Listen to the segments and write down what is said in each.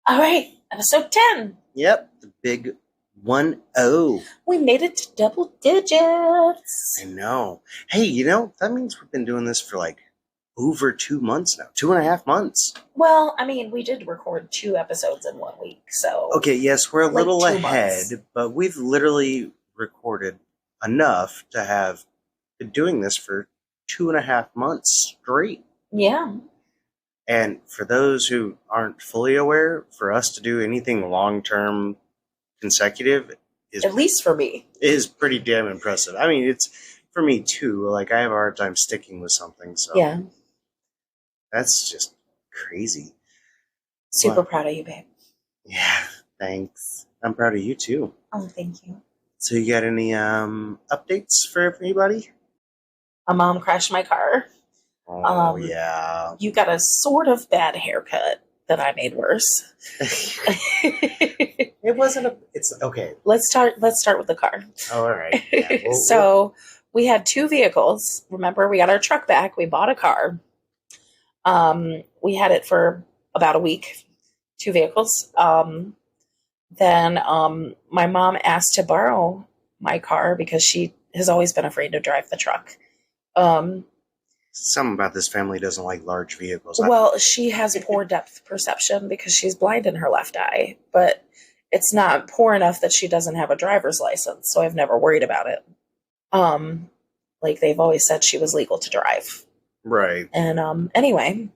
All right, episode 10. Yep, the big 1-0. We made it to double digits. I know. Hey, that means we've been doing this for like over 2 months now. 2.5 months. Well, I mean, we did record 2 episodes in 1 week, so... Okay, yes, we're a little 2 ahead, months. but we've literally recorded enough to have been doing this for 2.5 months straight. Yeah. And for those who aren't fully aware, for us to do anything long-term consecutive is, At least for me, is pretty damn impressive. I mean, it's for me too. Like, I have a hard time sticking with something, so yeah. that's just crazy. Super Well, proud of you, babe. yeah, thanks. I'm proud of you too. Oh, thank you. So, you got any updates for anybody? My mom crashed my car. Oh, yeah. You got a sort of bad haircut that I made worse. It wasn't a. It's okay. Let's start with the car. Oh, all right. Yeah, So we had 2 vehicles. Remember, we got our truck back. We bought a car. We had it for about a week. 2 vehicles. Then my mom asked to borrow my car because she has always been afraid to drive the truck. Something about this family doesn't like large vehicles. Well, she has poor depth perception because she's blind in her left eye, but it's not poor enough that she doesn't have a driver's license, so I've never worried about it. Like they've always said she was legal to drive. Right. And anyway,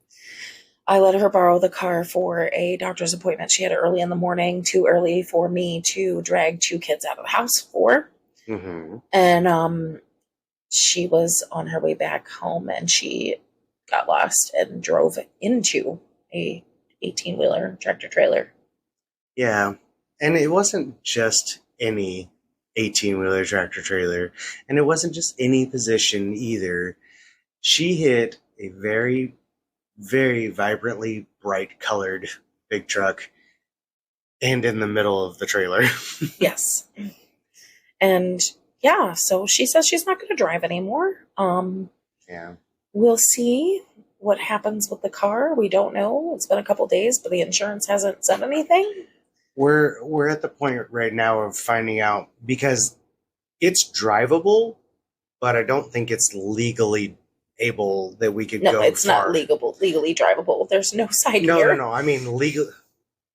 I let her borrow the car for a doctor's appointment. She had it early in the morning, too early for me to drag 2 kids out of the house for. Mm-hmm. And she was on her way back home and she got lost and drove into a 18-wheeler tractor trailer. Yeah. And it wasn't just any 18-wheeler tractor trailer. And it wasn't just any position either. She hit a very, very vibrantly bright colored big truck and in the middle of the trailer. Yes. And yeah, so she says she's not going to drive anymore. Yeah. We'll see what happens with the car. We don't know. It's been a couple days, but the insurance hasn't said anything. We're at the point right now of finding out because it's drivable, but I don't think it's legally able that we could go far. No, it's not legally drivable. There's no side mirror. No. I mean, legal.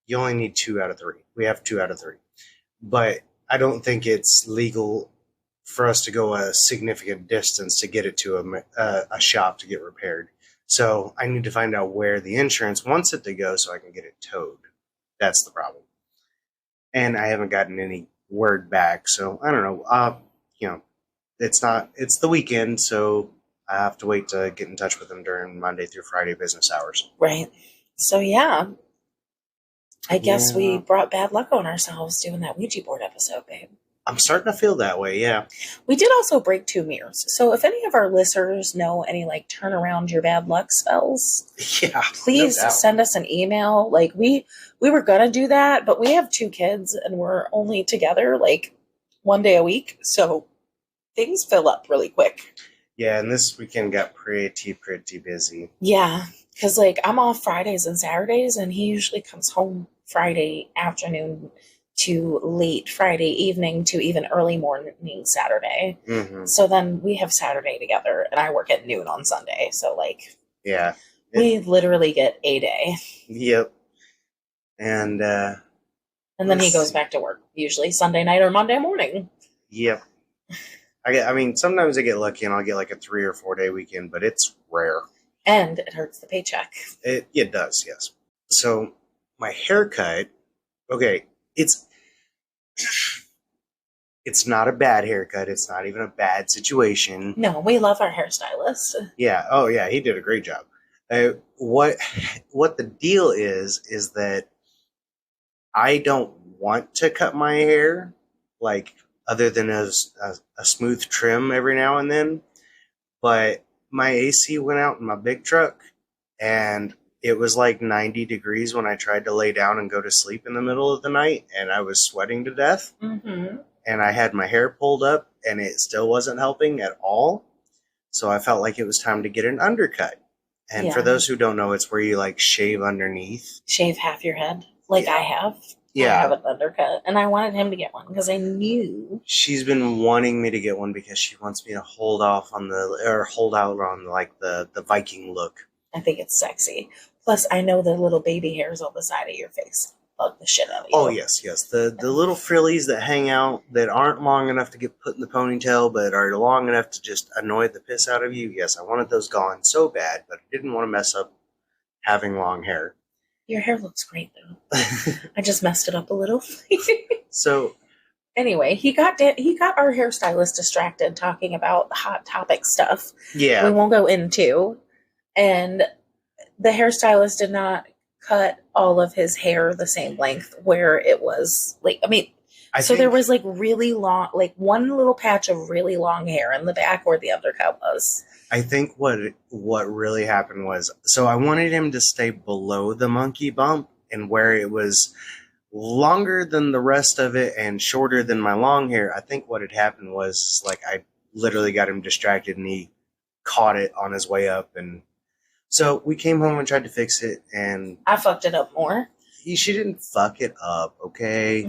You only need 2 out of 3. We have 2 out of 3. But I don't think it's legal for us to go a significant distance to get it to a shop to get repaired. So I need to find out where the insurance wants it to go so I can get it towed. That's the problem. And I haven't gotten any word back, so I don't know. It's the weekend, so I have to wait to get in touch with them during Monday through Friday business hours. Right. So yeah. I guess we brought bad luck on ourselves doing that Ouija board episode, babe. I'm starting to feel that way, yeah. We did also break 2 mirrors. So if any of our listeners know any turn around your bad luck spells, yeah, please send us an email. Like we were gonna do that, but we have 2 kids and we're only together 1 day a week, so things fill up really quick. Yeah, and this weekend got pretty busy. Yeah, because I'm off Fridays and Saturdays, and he usually comes home Friday afternoon to late Friday evening to even early morning Saturday. Mm-hmm. So then we have Saturday together, and I work at noon on Sunday. So yeah, we literally get a day. Yep. And then he goes back to work usually Sunday night or Monday morning. Yep. Sometimes I get lucky and I'll get a 3 or 4 day weekend, but it's rare. And it hurts the paycheck. It does, yes. So my haircut, okay, it's not a bad haircut. It's not even a bad situation. No, we love our hairstylist. Yeah. Oh, yeah. He did a great job. What the deal is that I don't want to cut my hair, other than a smooth trim every now and then. But my AC went out in my big truck, and it was 90 degrees when I tried to lay down and go to sleep in the middle of the night, and I was sweating to death. Mm-hmm. And I had my hair pulled up, and it still wasn't helping at all. So I felt like it was time to get an undercut. And for those who don't know, it's where you shave underneath. Shave half your head. Like Yeah. I have. Yeah. I have an undercut. And I wanted him to get one because I knew. She's been wanting me to get one because she wants me to hold out on like the Viking look. I think it's sexy. Plus, I know the little baby hairs on the side of your face bug the shit out of you. Oh, yes. The little frillies that hang out that aren't long enough to get put in the ponytail, but are long enough to just annoy the piss out of you. Yes, I wanted those gone so bad, but I didn't want to mess up having long hair. Your hair looks great, though. I just messed it up a little. So anyway, he got our hairstylist distracted talking about hot topic stuff. Yeah. We won't go into. And the hairstylist did not cut all of his hair the same length where it was like, there was like really long, like one little patch of really long hair in the back where the undercut was. I think what really happened was, so I wanted him to stay below the monkey bump, and where it was longer than the rest of it and shorter than my long hair. I think what had happened was, like, I literally got him distracted and he caught it on his way up, and so we came home and tried to fix it, and I fucked it up more. She didn't fuck it up, okay?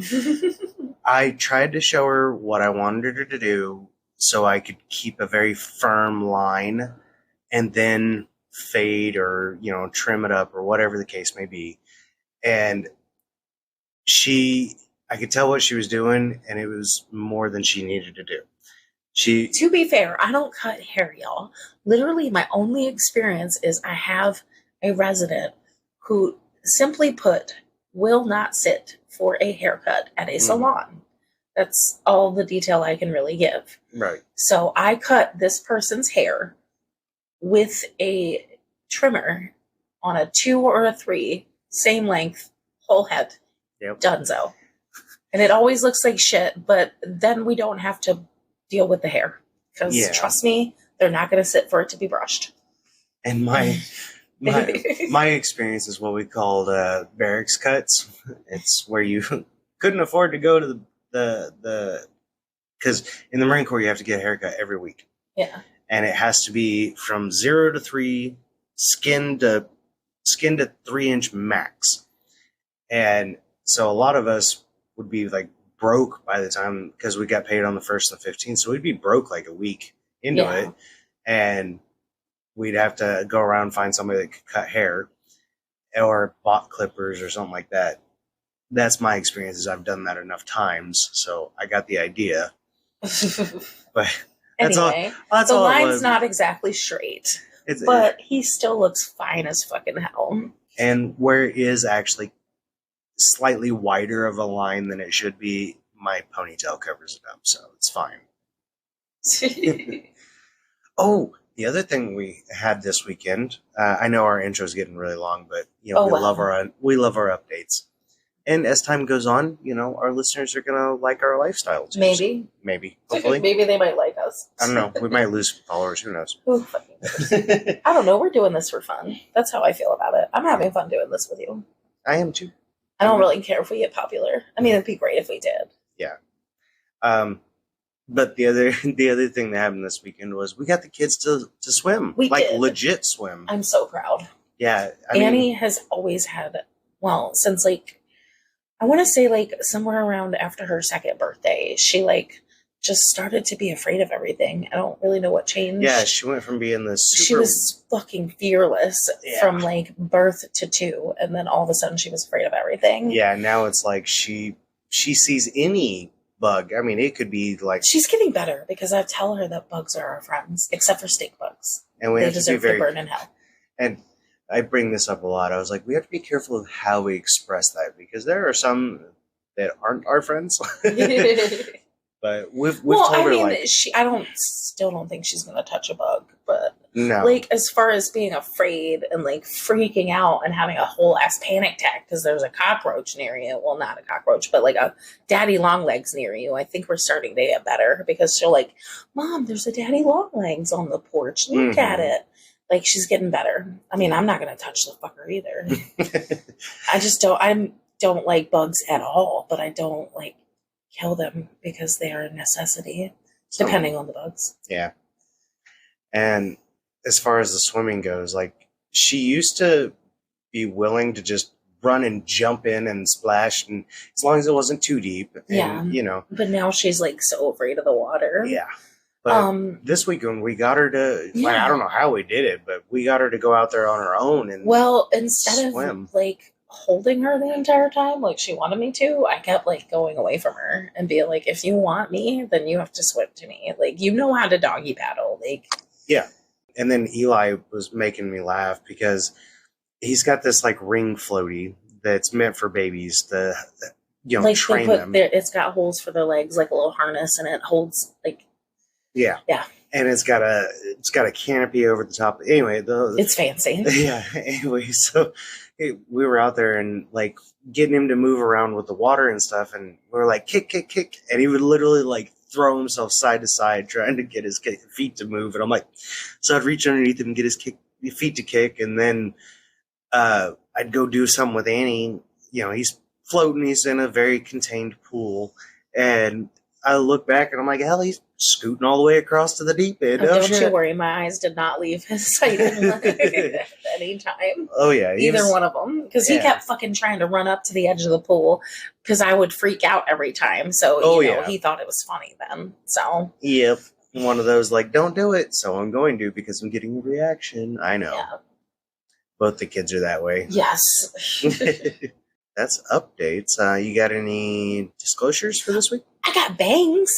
I tried to show her what I wanted her to do so I could keep a very firm line and then fade or, trim it up or whatever the case may be. And I could tell what she was doing, and it was more than she needed to do. To be fair, I don't cut hair, y'all. Literally, my only experience is I have a resident who, simply put, will not sit for a haircut at a salon. That's all the detail I can really give. Right. So I cut this person's hair with a trimmer on a 2 or a 3, same length, whole head. Yep. Dunzo. And it always looks like shit, but then we don't have to deal with the hair. Because trust me, they're not going to sit for it to be brushed. And my experience is what we called barracks cuts. It's where you couldn't afford to go to because in the Marine Corps you have to get a haircut every week. Yeah. And it has to be from 0 to 3, skin to 3-inch max. And so a lot of us would be like broke by the time, because we got paid on the 1st and the 15th, so we'd be broke like a week into it, and we'd have to go around and find somebody that could cut hair or bought clippers or something like that. That's my experience, is I've done that enough times, so I got the idea. But that's anyway, that's the all line's not exactly straight, but he still looks fine as fucking hell. And where it is actually slightly wider of a line than it should be, my ponytail covers it up, so it's fine. Oh, the other thing we had this weekend, I know our intro's getting really long, but we love our updates. And as time goes on, our listeners are gonna like our lifestyle too. Maybe, hopefully. Maybe they might like us. I don't know. We might lose followers. Who knows? Ooh, fucking I don't know. We're doing this for fun. That's how I feel about it. I'm having fun doing this with you. I am too. I don't really care if we get popular. I mean, it'd be great if we did. Yeah. But the other thing that happened this weekend was we got the kids to swim. We did. Legit swim. I'm so proud. Yeah. Annie has always had, since I want to say somewhere around after her 2nd birthday, she just started to be afraid of everything. I don't really know what changed. Yeah, she went from being this super... She was fucking fearless from birth to 2, and then all of a sudden she was afraid of everything. Yeah, now it's like she sees any bug. I mean, it could be She's getting better because I tell her that bugs are our friends, except for stink bugs. And we they have deserve to burn in hell. And I bring this up a lot. I was like, we have to be careful of how we express that, because there are some that aren't our friends. But we've told her still don't think she's gonna touch a bug, but no. As far as being afraid and freaking out and having a whole ass panic attack because there's a cockroach near you. Well, not a cockroach, but a daddy long legs near you. I think we're starting to get better because she'll Mom, there's a daddy long legs on the porch. Look at it. She's getting better. I mean, I'm not gonna touch the fucker either. I don't like bugs at all, but I don't kill them because they are a necessity, depending on the bugs. Yeah. And as far as the swimming goes, she used to be willing to just run and jump in and splash, and as long as it wasn't too deep. And, Yeah. But now she's like so afraid of the water. Yeah. But this weekend we got her to, like, I don't know how we did it, but we got her to go out there on her own and instead of like holding her the entire time like she wanted me to, I kept like going away from her and being like, if you want me, then you have to swim to me. Like, you know how to doggy paddle. Like, yeah. And then Eli was making me laugh because he's got this like ring floaty that's meant for babies to, like, train them. It's got holes for their legs, like a little harness, and it holds like. Yeah. And it's got a canopy over the top. Anyway, it's fancy. Yeah. Anyway, so we were out there and like getting him to move around with the water and stuff, and we were like kick, kick, kick, and he would literally like throw himself side to side trying to get his feet to move. And I'm like, so I'd reach underneath him and get his feet to kick, and then I'd go do something with Annie. He's floating. He's in a very contained pool, and I look back and I'm like, hell, he's scooting all the way across to the deep end. Don't you worry, my eyes did not leave his sight at any time. Oh yeah, either one of them, because he kept fucking trying to run up to the edge of the pool because I would freak out every time. So he thought it was funny then. So yep, one of those like, don't do it. So I'm going to because I'm getting a reaction. I know. Yeah. Both the kids are that way. Yes. That's updates. You got any disclosures for this week? I got bangs.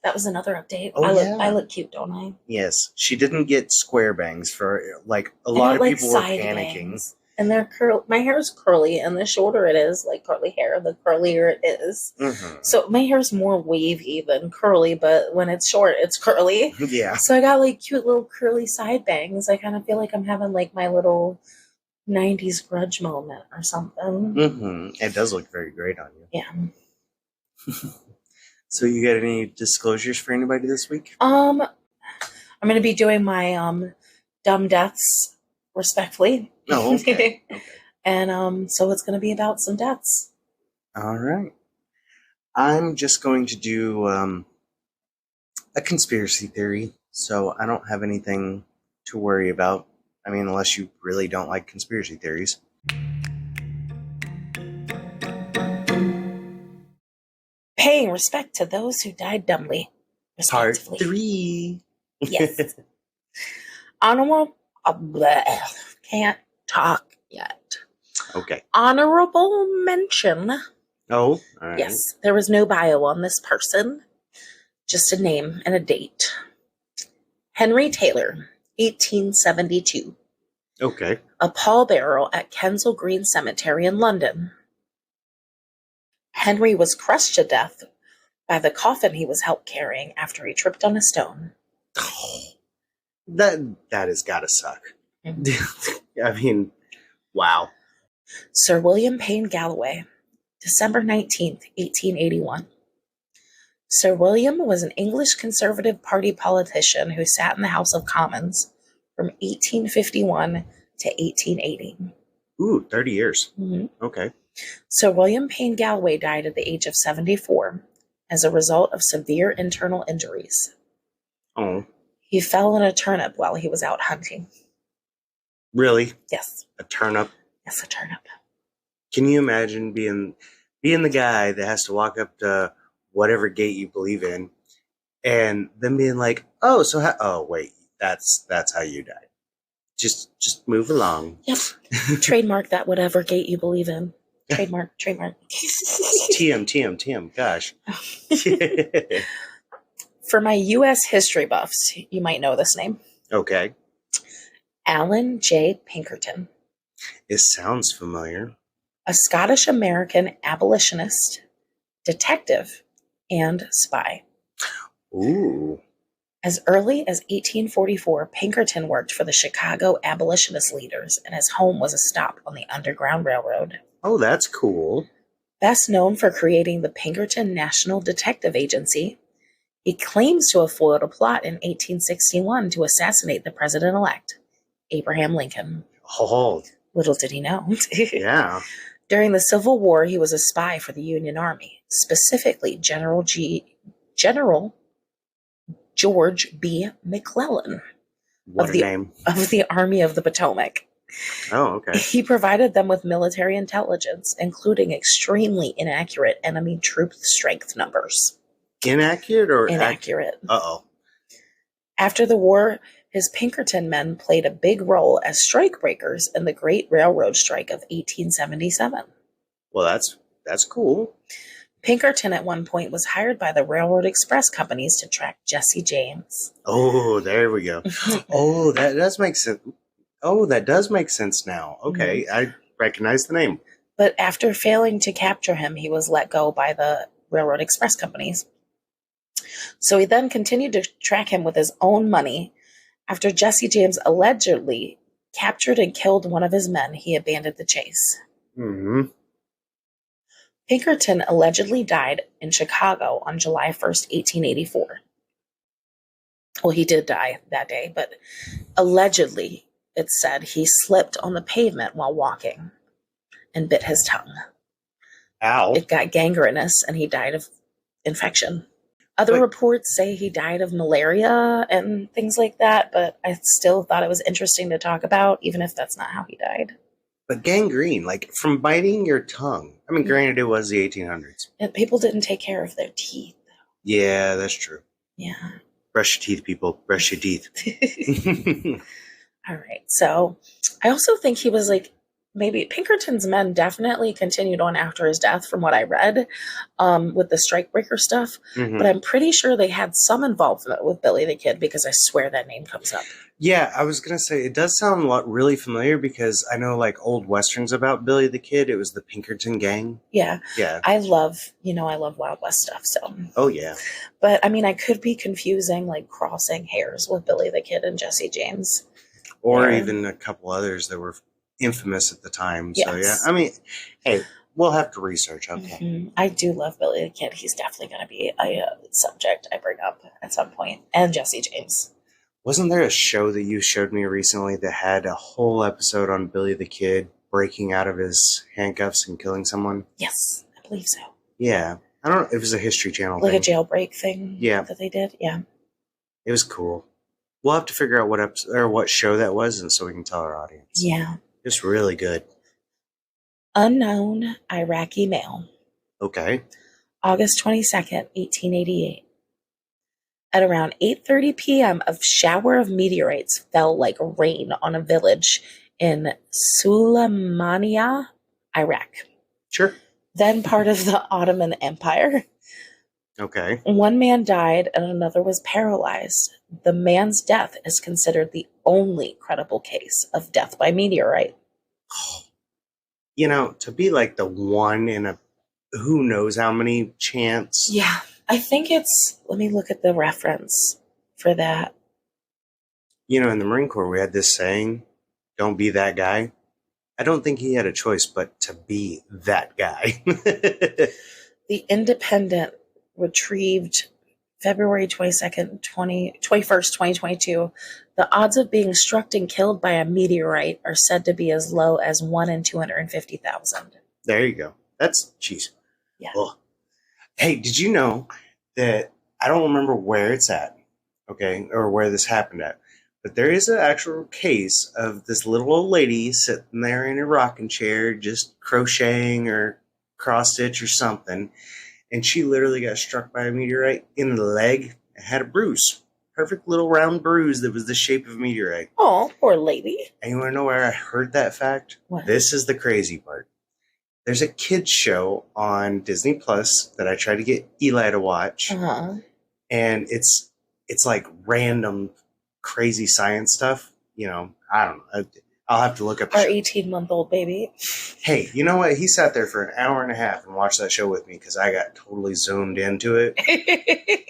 That was another update. Oh, I look cute, don't I? Yes. She didn't get square bangs for, like, a lot of people were panicking. Bangs. And they're my hair is curly, and the shorter it is, like curly hair, the curlier it is. Mm-hmm. So my hair is more wavy than curly, but when it's short, it's curly. Yeah. So I got like cute little curly side bangs. I kind of feel like I'm having like my little 90s grudge moment or something. Mm-hmm. It does look very great on you. Yeah. So you got any disclosures for anybody this week? I'm going to be doing my dumb deaths respectfully. Oh, okay. Okay. And so it's going to be about some deaths. All right. I'm just going to do a conspiracy theory, so I don't have anything to worry about. I mean, unless you really don't like conspiracy theories. Paying respect to those who died dumbly. Part 3. Yes. Honorable. Can't talk yet. Okay. Honorable mention. Oh, all right. Yes. There was no bio on this person. Just a name and a date. Henry Taylor, 1872. Okay. A pallbearer at Kensal Green Cemetery in London. Henry was crushed to death by the coffin he was helped carrying after he tripped on a stone. Oh, that has got to suck. Mm-hmm. I mean, wow. Sir William Payne Galloway, December 19th, 1881. Sir William was an English Conservative Party politician who sat in the House of Commons from 1851 to 1880. Ooh, 30 years. Mm-hmm. Okay. Sir William Payne Galloway died at the age of 74 as a result of severe internal injuries. Oh. He fell in a turnip while he was out hunting. Really? Yes. A turnip? Yes, a turnip. Can you imagine being the guy that has to walk up to whatever gate you believe in and then being like, oh, so oh, wait, that's how you died. Just move along. Yep. Trademark that whatever gate you believe in. Trademark. TM. Gosh. For my U.S. history buffs, you might know this name. Okay. Alan J. Pinkerton. It sounds familiar. A Scottish-American abolitionist, detective, and spy. Ooh. As early as 1844, Pinkerton worked for the Chicago abolitionist leaders, and his home was a stop on the Underground Railroad. Oh, that's cool. Best known for creating the Pinkerton National Detective Agency, he claims to have foiled a plot in 1861 to assassinate the president-elect, Abraham Lincoln. Oh. Little did he know. Yeah. During the Civil War, he was a spy for the Union Army, specifically General George B. McClellan What a name. of the Army of the Potomac. Oh, okay. He provided them with military intelligence, including extremely inaccurate enemy troop strength numbers. Inaccurate or Inaccurate. Uh-oh. After the war, his Pinkerton men played a big role as strikebreakers in the Great Railroad Strike of 1877. Well, that's cool. Pinkerton at one point was hired by the Railroad Express companies to track Jesse James. Oh, there we go. Oh, that does make sense. Oh, that does make sense now. Okay, I recognize the name. But after failing to capture him, he was let go by the Railroad Express companies. So he then continued to track him with his own money. After Jesse James allegedly captured and killed one of his men, he abandoned the chase. Mm-hmm. Pinkerton allegedly died in Chicago on July 1st, 1884. Well, he did die that day, but allegedly, it said he slipped on the pavement while walking and bit his tongue. Ow. It got gangrenous and he died of infection. Other reports say he died of malaria and things like that, but I still thought it was interesting to talk about, even if that's not how he died. But gangrene, like from biting your tongue. I mean, granted, it was the 1800s. And people didn't take care of their teeth. Yeah, that's true. Yeah. Brush your teeth, people. Brush your teeth. All right. So I also think he was like, maybe Pinkerton's men definitely continued on after his death from what I read with the strikebreaker stuff. Mm-hmm. But I'm pretty sure they had some involvement with Billy the Kid because I swear that name comes up. Yeah, I was going to say, it does sound really familiar because I know like old Westerns about Billy the Kid. It was the Pinkerton gang. Yeah. Yeah. I love Wild West stuff. So. Oh, yeah. But I mean, I could be confusing like crossing hairs with Billy the Kid and Jesse James. Or even a couple others that were infamous at the time. Yes. So, yeah. I mean, hey, we'll have to research. Okay. Mm-hmm. I do love Billy the Kid. He's definitely going to be a subject I bring up at some point. And Jesse James. Wasn't there a show that you showed me recently that had a whole episode on Billy the Kid breaking out of his handcuffs and killing someone? Yes, I believe so. Yeah. I don't know. It was a History Channel like thing. a jailbreak thing that they did. Yeah. It was cool. We'll have to figure out what episode or what show that was, and so we can tell our audience. Yeah. It's really good. Unknown Iraqi male. Okay. August 22nd, 1888. At around 8:30 p.m., a shower of meteorites fell like rain on a village in Sulaymaniyah, Iraq. Sure. Then part of the Ottoman Empire. Okay. One man died and another was paralyzed. The man's death is considered the only credible case of death by meteorite. You know, to be like the one in a who knows how many chance. Yeah. I think it's, let me look at the reference for that. You know, in the Marine Corps, we had this saying, don't be that guy. I don't think he had a choice but to be that guy. The Independent retrieved February 22nd, 21st, 2022. The odds of being struck and killed by a meteorite are said to be as low as 1 in 250,000. There you go. That's, jeez. Yeah. Ugh. Hey, did you know that I don't remember where it's at, okay, or where this happened at, but there is an actual case of this little old lady sitting there in a rocking chair just crocheting or cross-stitch or something, and she literally got struck by a meteorite in the leg and had a bruise. Perfect little round bruise that was the shape of a meteorite. Oh, poor lady. And you want to know where I heard that fact? What? This is the crazy part. There's a kids show on Disney Plus that I try to get Eli to watch, and it's like random crazy science stuff. You know, I don't know. I'll have to look up our 18-month-old baby. Hey, you know what? He sat there for an hour and a half and watched that show with me because I got totally zoomed into it,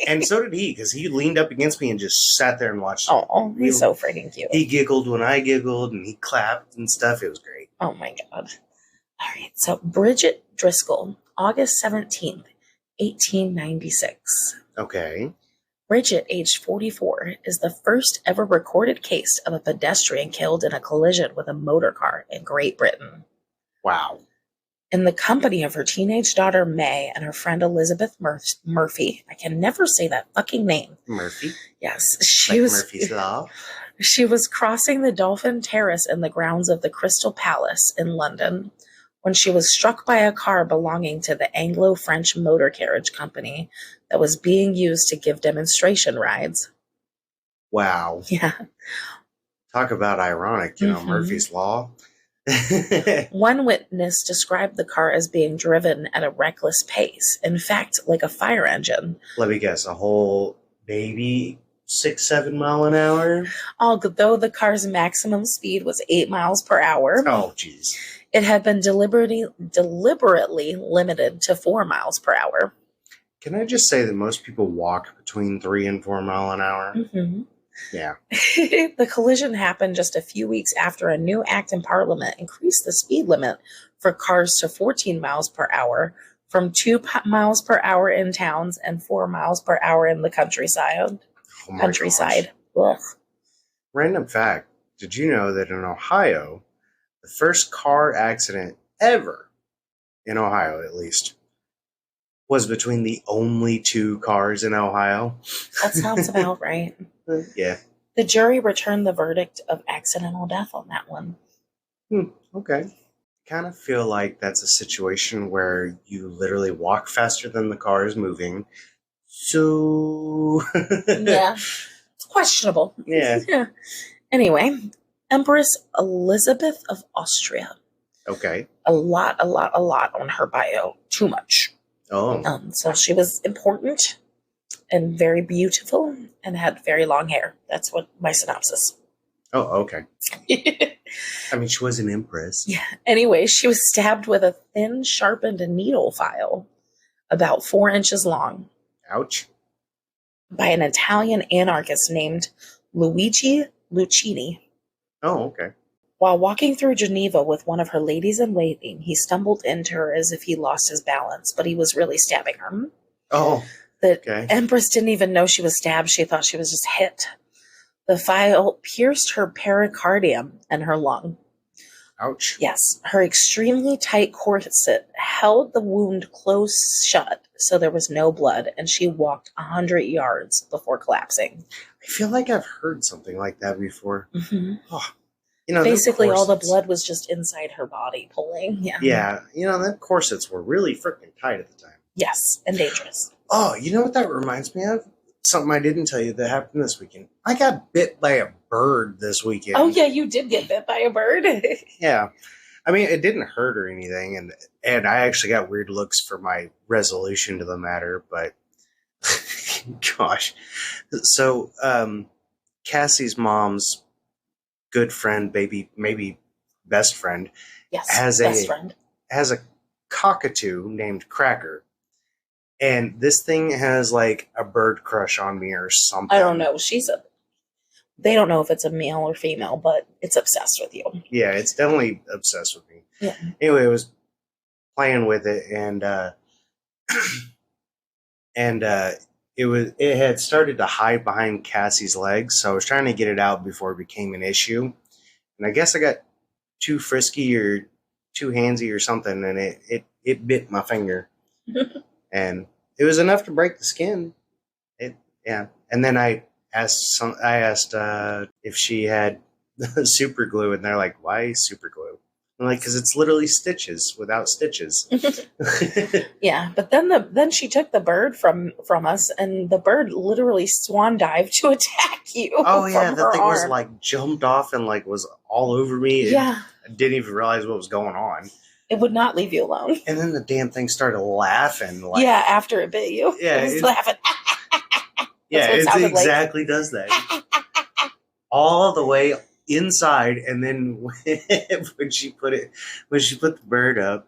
and so did he because he leaned up against me and just sat there and watched. Oh, he's so freaking cute. He giggled when I giggled, and he clapped and stuff. It was great. Oh my god. All right, so Bridget Driscoll, August 17th, 1896. Okay. Bridget, aged 44, is the first ever recorded case of a pedestrian killed in a collision with a motor car in Great Britain. Wow. In the company of her teenage daughter May and her friend Elizabeth Murphy. I can never say that fucking name. Murphy? Yes. Like Murphy's Law? She was crossing the Dolphin Terrace in the grounds of the Crystal Palace in London when she was struck by a car belonging to the Anglo-French Motor Carriage Company that was being used to give demonstration rides. Wow. Yeah. Talk about ironic, Murphy's Law. One witness described the car as being driven at a reckless pace, in fact, like a fire engine. Let me guess, a whole maybe 6-7 mile an hour? Although the car's maximum speed was 8 miles per hour, oh, jeez, it had been deliberately limited to 4 miles per hour. Can I just say that most people walk between 3 and 4 mile an hour? Mm-hmm. Yeah. The collision happened just a few weeks after a new act in Parliament increased the speed limit for cars to 14 miles per hour from 2 miles per hour in towns and 4 miles per hour in the countryside. Oh my gosh. Random fact. Did you know that in Ohio, the first car accident ever, in Ohio at least, was between the only 2 cars in Ohio? That sounds about right. Yeah. The jury returned the verdict of accidental death on that one. Okay. Kind of feel like that's a situation where you literally walk faster than the car is moving. So yeah, it's questionable. Yeah. Anyway, Empress Elizabeth of Austria. Okay. A lot on her bio. Too much. Oh. So she was important and very beautiful and had very long hair. That's what my synopsis. Oh, okay. I mean, she was an empress. Yeah. Anyway, she was stabbed with a thin, sharpened needle file about 4 inches long. Ouch. By an Italian anarchist named Luigi Lucchini. Oh, okay. While walking through Geneva with one of her ladies-in-waiting, he stumbled into her as if he lost his balance, but he was really stabbing her. Oh, the Empress didn't even know she was stabbed. She thought she was just hit. The file pierced her pericardium and her lung. Ouch. Yes. Her extremely tight corset held the wound close shut, so there was no blood, and she walked 100 yards before collapsing. I feel like I've heard something like that before. Mm-hmm. Oh, basically all the blood was just inside her body pulling. Yeah. Them corsets were really freaking tight at the time. Yes, and dangerous. Oh, you know what that reminds me of? Something I didn't tell you that happened this weekend. I got bit by a bird this weekend. Oh, yeah, you did get bit by a bird. Yeah. I mean, it didn't hurt or anything, and I actually got weird looks for my resolution to the matter, but gosh. So, Cassie's mom's good friend, maybe best friend, yes, has a cockatoo named Cracker. And this thing has like a bird crush on me or something. I don't know. They don't know if it's a male or female, but it's obsessed with you. Yeah, it's definitely obsessed with me. Yeah. Anyway, I was playing with it and it had started to hide behind Cassie's legs, so I was trying to get it out before it became an issue. And I guess I got too frisky or too handsy or something, and it bit my finger. And it was enough to break the skin. And then I asked if she had super glue, and they're like, "Why super glue?" I'm like, "Because it's literally stitches without stitches." Yeah, but then she took the bird from us, and the bird literally swan dived to attack you. Oh yeah, that thing was like jumped off and like was all over me. Yeah, I didn't even realize what was going on. It would not leave you alone. And then the damn thing started laughing. Like, yeah, after it bit you. Yeah, it was laughing. Yeah, it exactly does that. All the way inside, and then when she put the bird up,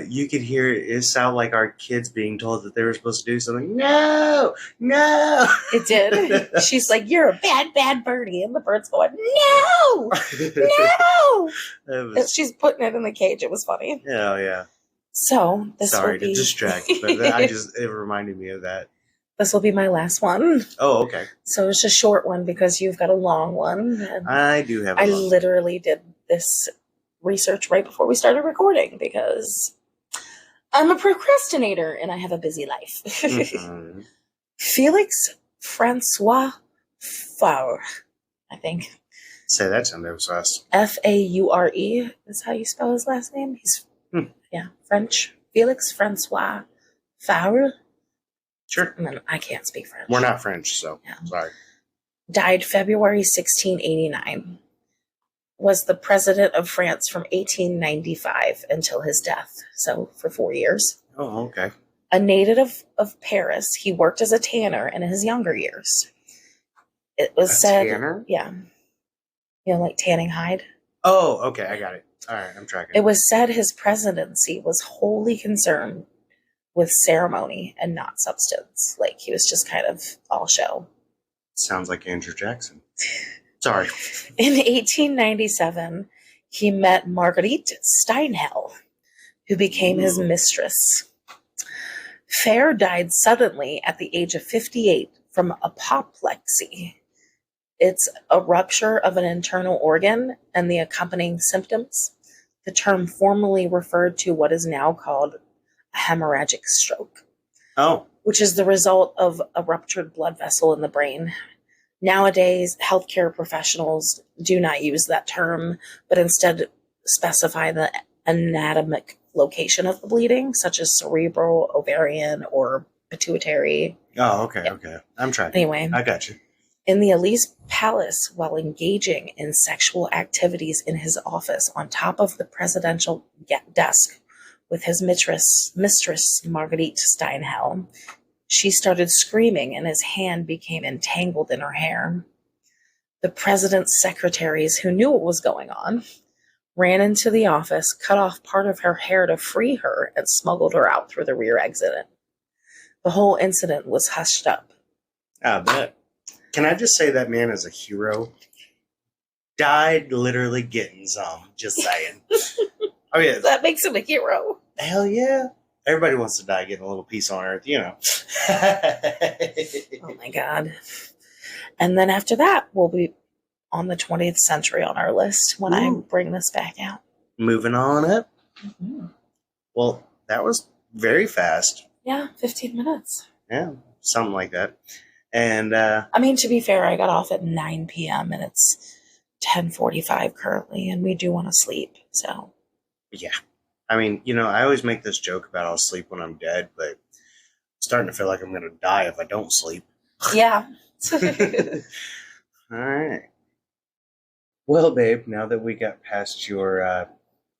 you could hear it sound like our kids being told that they were supposed to do something. No. It did. She's like, "You're a bad birdie," and the bird's going, "No, no." She's putting it in the cage. It was funny. Yeah. So sorry to distract, but it reminded me of that. This will be my last one. Oh, okay. So it's a short one because you've got a long one. And I do have I literally did this research right before we started recording because I'm a procrastinator and I have a busy life. Mm-hmm. Felix Francois Faure I think. Say that time. That was fast. Faure is how you spell his last name. He's French. Felix Francois Faure. Sure. I can't speak French. We're not French, so sorry. Died February 1689. Was the president of France from 1895 until his death. So for 4 years. Oh, okay. A native of Paris, he worked as a tanner in his younger years. It was said, tanner? Yeah, like tanning hide. Oh, okay, I got it. All right, I'm tracking. It was said his presidency was wholly concerned with ceremony and not substance. Like he was just kind of all show. Sounds like Andrew Jackson. Sorry. In 1897, he met Marguerite Steinhell, who became his mistress. Fair died suddenly at the age of 58 from apoplexy. It's a rupture of an internal organ and the accompanying symptoms. The term formerly referred to what is now called a hemorrhagic stroke. Oh. Which is the result of a ruptured blood vessel in the brain. Nowadays, healthcare professionals do not use that term, but instead specify the anatomic location of the bleeding, such as cerebral, ovarian, or pituitary. Oh, okay, okay. I'm trying. Anyway. I got you. In the Elise Palace, while engaging in sexual activities in his office on top of the presidential desk with his mistress Marguerite Steinhell, she started screaming and his hand became entangled in her hair. The president's secretaries, who knew what was going on, ran into the office, cut off part of her hair to free her, and smuggled her out through the rear exit. The whole incident was hushed up. I bet. Can I just say that man is a hero? Died literally getting some. Just saying. Oh, yeah. That makes him a hero. Hell yeah. Everybody wants to die getting a little peace on earth, you know. Oh, my God. And then after that, we'll be on the 20th century on our list when I bring this back out. Moving on up. Mm-hmm. Well, that was very fast. Yeah, 15 minutes. Yeah, something like that. And I mean, to be fair, I got off at 9 p.m. and it's 10:45 currently, and we do want to sleep. So, yeah. I mean, you know, I always make this joke about I'll sleep when I'm dead, but I'm starting to feel like I'm going to die if I don't sleep. Yeah. All right. Well, babe, now that we got past your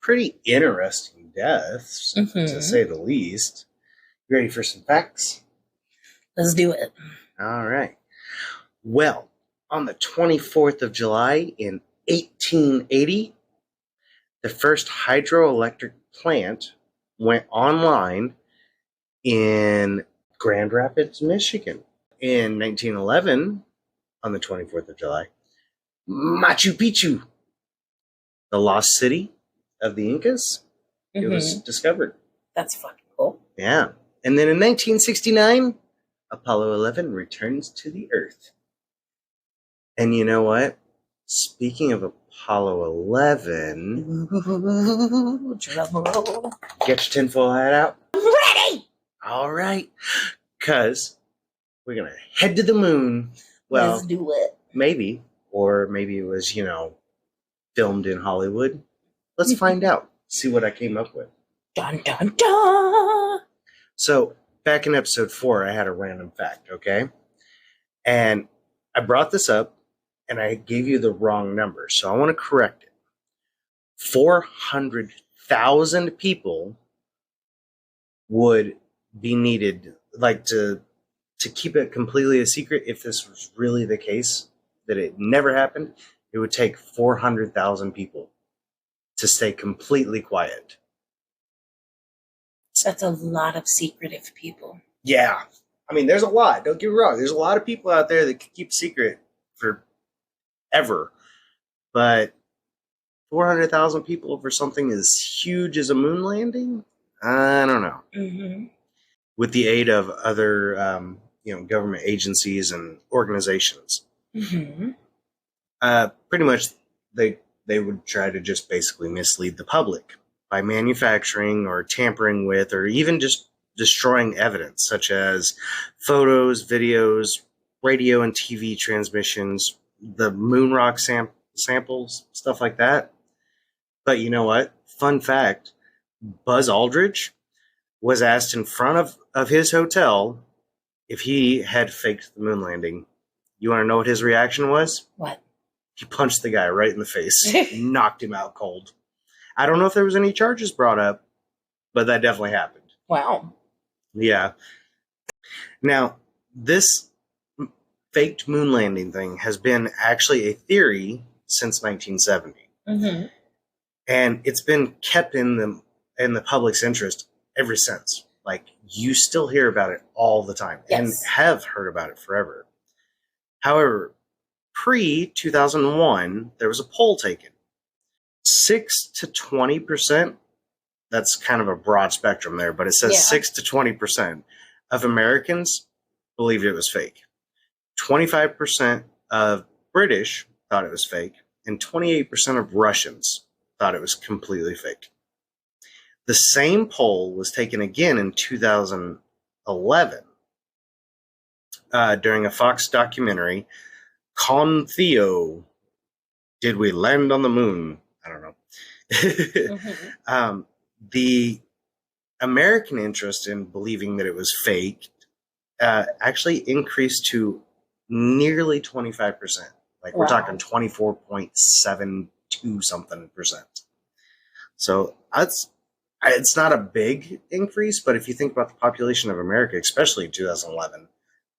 pretty interesting deaths, to say the least, you ready for some facts? Let's do it. All right. Well, on the 24th of July in 1880, the first hydroelectric plant went online in Grand Rapids, Michigan. In 1911, on the 24th of July, Machu Picchu, the lost city of the Incas, it was discovered. That's fucking cool. Yeah. And then in 1969, Apollo 11 returns to the Earth. And you know what? Speaking of Apollo 11, drum roll. Get your tinfoil hat out. I'm ready. All right. Because we're going to head to the moon. Well, let's do it. Maybe. Or maybe it was, you know, filmed in Hollywood. Let's find out. See what I came up with. Dun, dun, dun. So, back in episode 4, I had a random fact, okay? And I brought this up, and I gave you the wrong number. So, I want to correct it. 400,000 people would be needed, like, to keep it completely a secret. If this was really the case, that it never happened, it would take 400,000 people to stay completely quiet. That's a lot of secretive people. Yeah. I mean, there's a lot. Don't get me wrong. There's a lot of people out there that can keep secret forever. But 400,000 people for something as huge as a moon landing? I don't know. Mm-hmm. With the aid of other, government agencies and organizations. Mm-hmm. Pretty much, they would try to just basically mislead the public by manufacturing or tampering with or even just destroying evidence, such as photos, videos, radio and TV transmissions, the moon rock samples, stuff like that. But you know what? Fun fact: Buzz Aldridge was asked in front of his hotel if he had faked the moon landing. You want to know what his reaction was? What? He punched the guy right in the face, knocked him out cold. I don't know if there was any charges brought up, but that definitely happened. Wow. Yeah. Now, this faked moon landing thing has been actually a theory since 1970. Mm-hmm. And it's been kept in the public's interest ever since. Like, you still hear about it all the time, Yes. and have heard about it forever. However, pre-2001, there was a poll taken. 6 to 20%, that's kind of a broad spectrum there, but it says 6 to 20% of Americans believed it was fake. 25% of British thought it was fake, and 28% of Russians thought it was completely fake. The same poll was taken again in 2011 during a Fox documentary, Con Theo, Did We Land on the Moon? I don't know. Mm-hmm. The American interest in believing that it was fake actually increased to nearly 25%. Like, we're talking 24.72 something percent. So it's not a big increase, but if you think about the population of America, especially in 2011,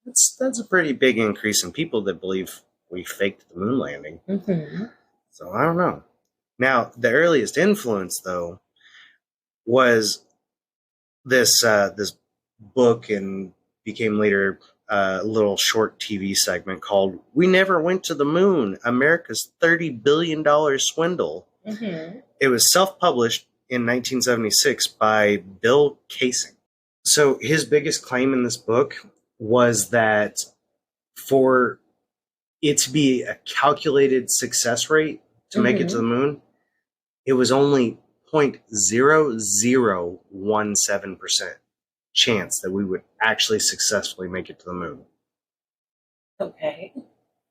that's a pretty big increase in people that believe we faked the moon landing. Mm-hmm. So I don't know. Now, the earliest influence, though, was this book, and became later a little short TV segment called "We Never Went to the Moon: America's $30 billion Swindle." Mm-hmm. It was self-published in 1976 by Bill Casing. So his biggest claim in this book was that for it to be a calculated success rate to make it to the moon, it was only 0.0017% chance that we would actually successfully make it to the moon. Okay.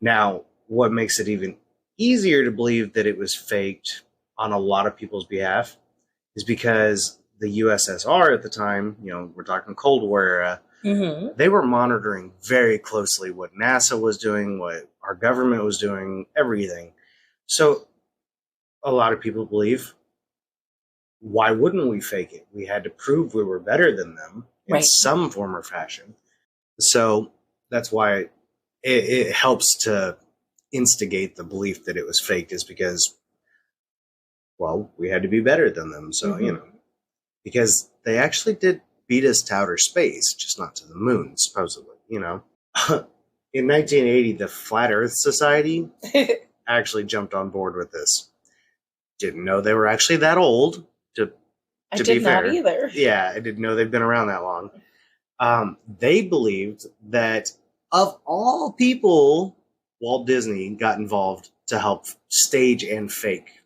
Now, what makes it even easier to believe that it was faked on a lot of people's behalf is because the USSR at the time, we're talking Cold War era, they were monitoring very closely what NASA was doing, what our government was doing, everything. So a lot of people believe, why wouldn't we fake it? We had to prove we were better than them in some form or fashion. So that's why it helps to instigate the belief that it was faked, is because, well, we had to be better than them. So, because they actually did beat us to outer space, just not to the moon, supposedly, In 1980, the Flat Earth Society actually jumped on board with this. Didn't know they were actually that old, to be fair. Not either. Yeah, I didn't know they'd been around that long. They believed that, of all people, Walt Disney got involved to help stage and fake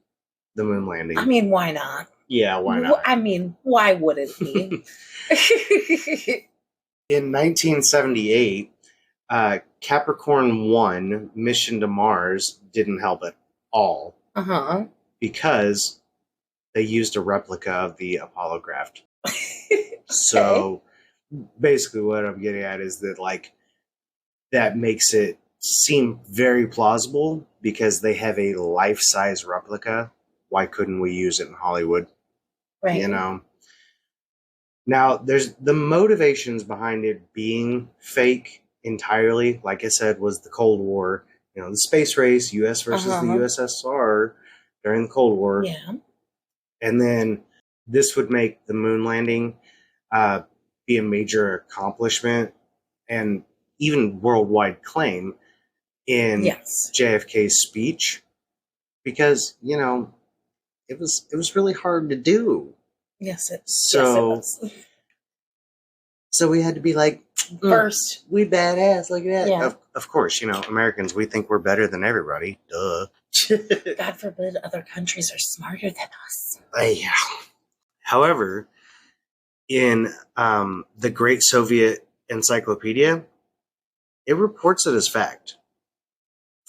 the moon landing. I mean, why not? Yeah, why not? I mean, why wouldn't he? In 1978, Capricorn 1 mission to Mars didn't help at all. Because they used a replica of the Apollo craft. So basically what I'm getting at is that, like, that makes it seem very plausible because they have a life-size replica. Why couldn't we use it in Hollywood? Right. Now, there's the motivations behind it being fake entirely, like I said, was the Cold War, the space race, US versus the USSR during the Cold War. Yeah. And then this would make the moon landing be a major accomplishment and even worldwide claim in JFK's speech, because it was really hard to do. Yes, it was. So we had to be like, first, we badass like that. Yeah. Of course, Americans, we think we're better than everybody. Duh. God forbid other countries are smarter than us. Yeah. However, in the Great Soviet Encyclopedia, it reports it as fact.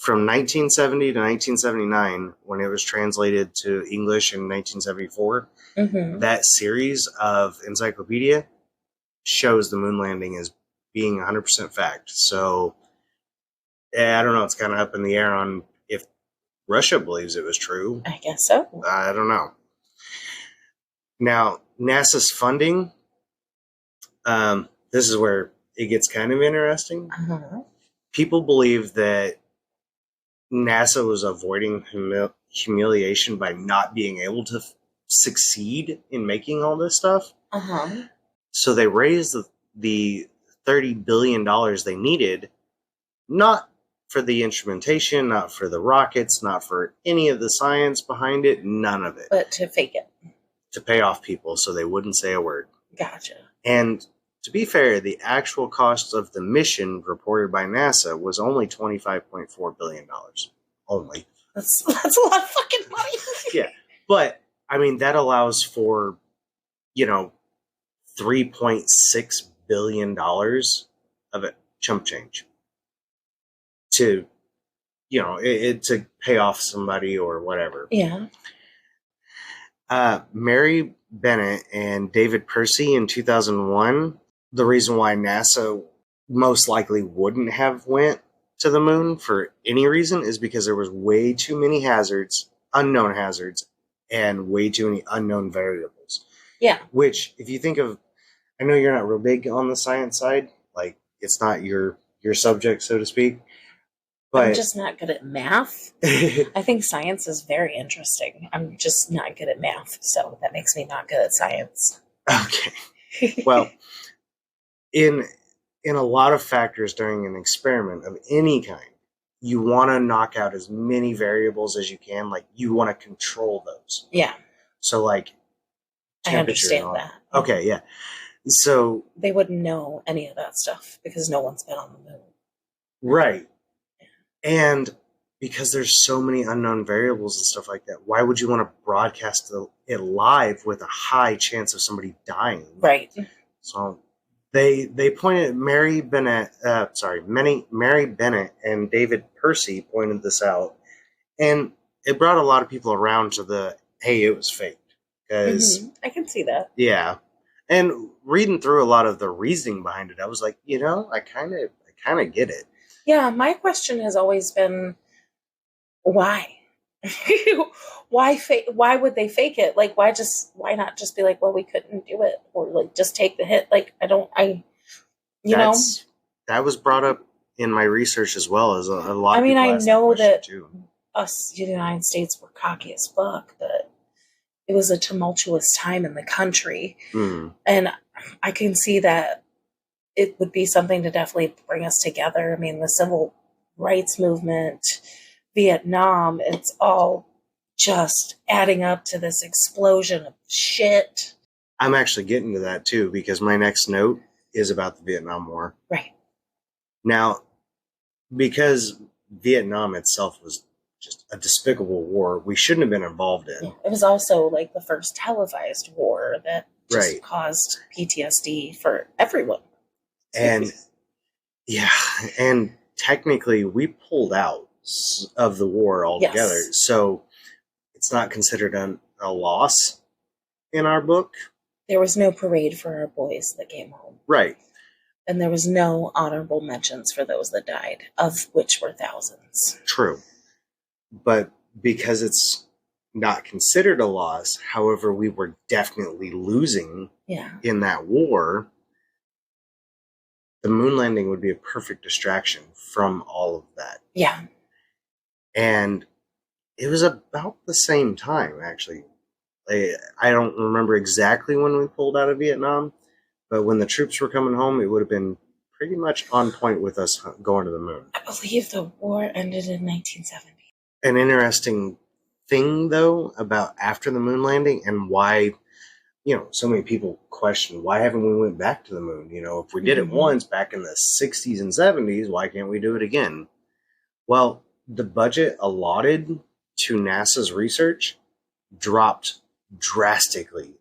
from 1970 to 1979, when it was translated to English in 1974, that series of encyclopedia shows the moon landing as being 100% fact. So, I don't know. It's kind of up in the air on if Russia believes it was true. I guess so. I don't know. Now, NASA's funding, this is where it gets kind of interesting. People believe that NASA was avoiding humiliation by not being able to succeed in making all this stuff. So they raised the $30 billion they needed, not for the instrumentation, not for the rockets, not for any of the science behind it, none of it. But to fake it. To pay off people so they wouldn't say a word. Gotcha. And to be fair, the actual cost of the mission reported by NASA was only $25.4 billion. Only. That's a lot of fucking money. Yeah. But, I mean, that allows for, $3.6 billion of it chump change to, to pay off somebody or whatever. Yeah. Mary Bennett and David Percy in 2001, the reason why NASA most likely wouldn't have went to the moon for any reason is because there was way too many unknown hazards, and way too many unknown variables. Yeah. Which, if you think of, I know you're not real big on the science side, like it's not your subject, so to speak. But I'm just not good at math. I think science is very interesting. I'm just not good at math, so that makes me not good at science. Okay. Well, in a lot of factors during an experiment of any kind, you want to knock out as many variables as you can. Like, you want to control those. Yeah. So, like, I understand that. Okay, yeah. So they wouldn't know any of that stuff because no one's been on the moon. Right. And because there's so many unknown variables and stuff like that, why would you want to broadcast it live with a high chance of somebody dying? Right. So they pointed Mary Bennett and David Percy pointed this out, and it brought a lot of people around to the, hey, it was fake. Because I can see that. Yeah. And reading through a lot of the reasoning behind it, I was like, I kind of get it. Yeah, my question has always been, why? Why would they fake it? Like, why not just be like, well, we couldn't do it, or like just take the hit? Like, that was brought up in my research as well as a lot. I mean, I know that too. Us, the United States, were cocky as fuck, but it was a tumultuous time in the country, and I can see that it would be something to definitely bring us together. I mean, the civil rights movement, Vietnam, it's all just adding up to this explosion of shit. I'm actually getting to that too, because my next note is about the Vietnam War. Right. Now, because Vietnam itself was just a despicable war we shouldn't have been involved in. Yeah. It was also like the first televised war that just caused PTSD for everyone. And and technically we pulled out of the war altogether. Yes. So it's not considered a loss in our book. There was no parade for our boys that came home. Right. And there was no honorable mentions for those that died, of which were thousands. True. But because it's not considered a loss, however, we were definitely losing in that war, the moon landing would be a perfect distraction from all of that. Yeah. And it was about the same time, actually. I don't remember exactly when we pulled out of Vietnam, but when the troops were coming home, it would have been pretty much on point with us going to the moon. I believe the war ended in 1970. An interesting thing, though, about after the moon landing and why, so many people question, why haven't we went back to the moon? If we did it once back in the 60s and 70s, why can't we do it again? Well, the budget allotted to NASA's research dropped drastically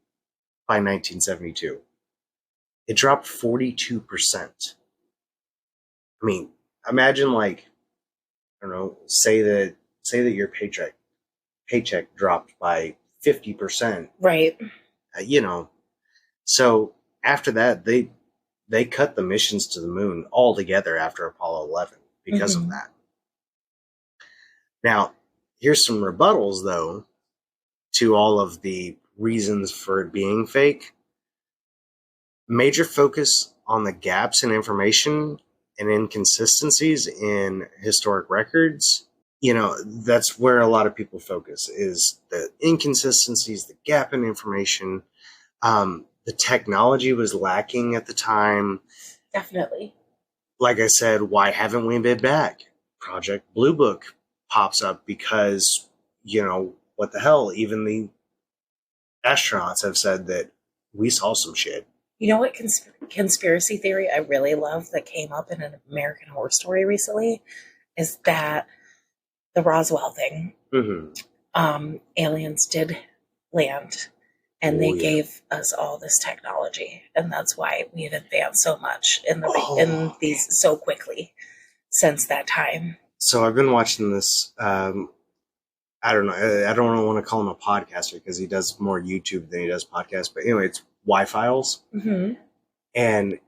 by 1972. It dropped 42%. I mean, imagine I don't know, say that your paycheck dropped by 50%. Right. You know, so after that, they cut the missions to the moon altogether after Apollo 11 because of that. Now, here's some rebuttals, though, to all of the reasons for it being fake. Major focus on the gaps in information and inconsistencies in historic records. You know, that's where a lot of people focus, is the inconsistencies, the gap in information. The technology was lacking at the time. Definitely. Like I said, why haven't we been back? Project Blue Book pops up because, what the hell? Even the astronauts have said that we saw some shit. You know what conspiracy theory I really love that came up in an American Horror Story recently is that the Roswell thing. Aliens did land, and they gave us all this technology, and that's why we've advanced so much in these so quickly since that time. So I've been watching this. I don't know. I don't want to call him a podcaster because he does more YouTube than he does podcasts. But anyway, it's Y-Files. And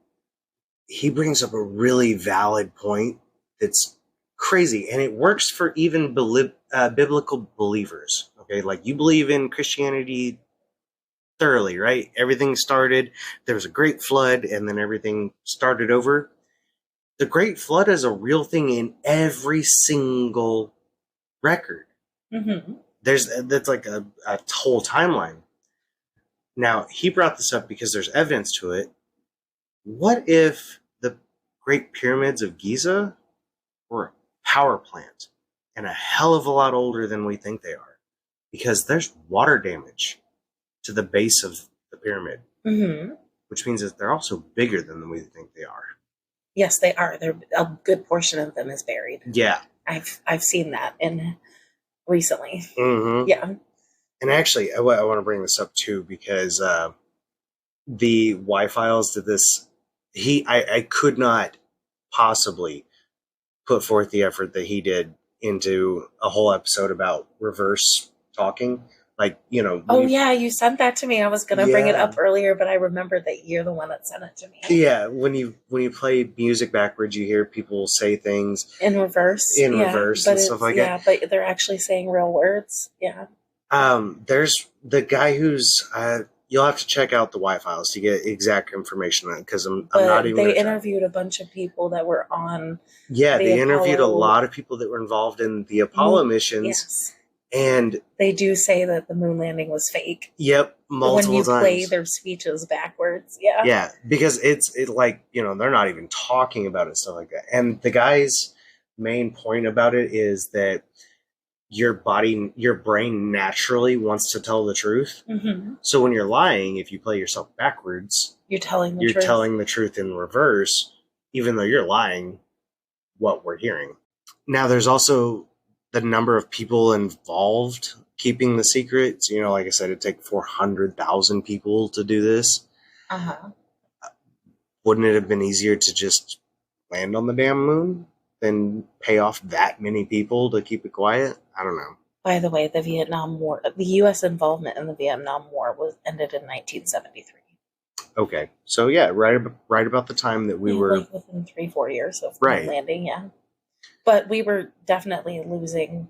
he brings up a really valid point that's crazy. And it works for even biblical believers. Okay, like you believe in Christianity thoroughly, right? Everything started, there was a great flood, and then everything started over. The Great Flood is a real thing in every single record. That's like a whole timeline. Now, he brought this up because there's evidence to it. What if the Great Pyramids of Giza were a power plant and a hell of a lot older than we think they are? Because there's water damage to the base of the pyramid, which means that they're also bigger than we think they are. Yes, they are. A good portion of them is buried. Yeah. I've seen that recently. Yeah. And actually, I want to bring this up too, because the Y-Files did this. I could not possibly put forth the effort that he did into a whole episode about reverse talking. Like, you sent that to me. I was going to bring it up earlier, but I remembered that you're the one that sent it to me. Yeah, when you play music backwards, you hear people say things in reverse, and stuff like that. Yeah, but they're actually saying real words. Yeah. There's the guy who's you'll have to check out the Y-Files to get exact information on it, because I'm not even. They interviewed a bunch of people that were on. Yeah, they interviewed a lot of people that were involved in the Apollo missions. Yes. And they do say that the moon landing was fake. Yep, multiple times. When you play their speeches backwards, yeah. Yeah, because it's like, they're not even talking about it, stuff like that. And the guy's main point about it is that your brain naturally wants to tell the truth. So when you're lying, if you play yourself backwards, you're telling the truth in reverse, even though you're lying what we're hearing. Now, there's also the number of people involved keeping the secrets. Like I said, it'd take 400,000 people to do this. Wouldn't it have been easier to just land on the damn moon than pay off that many people to keep it quiet? I don't know. By the way, the Vietnam War, the U.S. involvement in the Vietnam War ended in 1973. Okay. So, yeah, right about the time that we were... Like within 3-4 years of landing, yeah. But we were definitely losing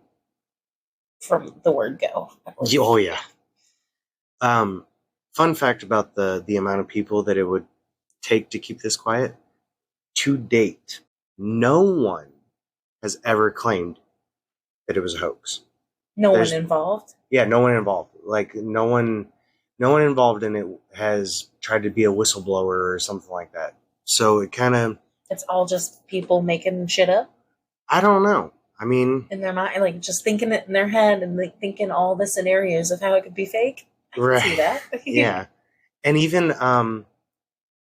from the word go. Oh, yeah. Fun fact about the amount of people that it would take to keep this quiet. To date, no one has ever claimed that it was a hoax. No one involved? Yeah, no one involved. Like, no one involved in it has tried to be a whistleblower or something like that. So it kind of... It's all just people making shit up? I don't know. I mean... in their mind, like, just thinking it in their head and like thinking all the scenarios of how it could be fake. I can see that. Yeah. And even,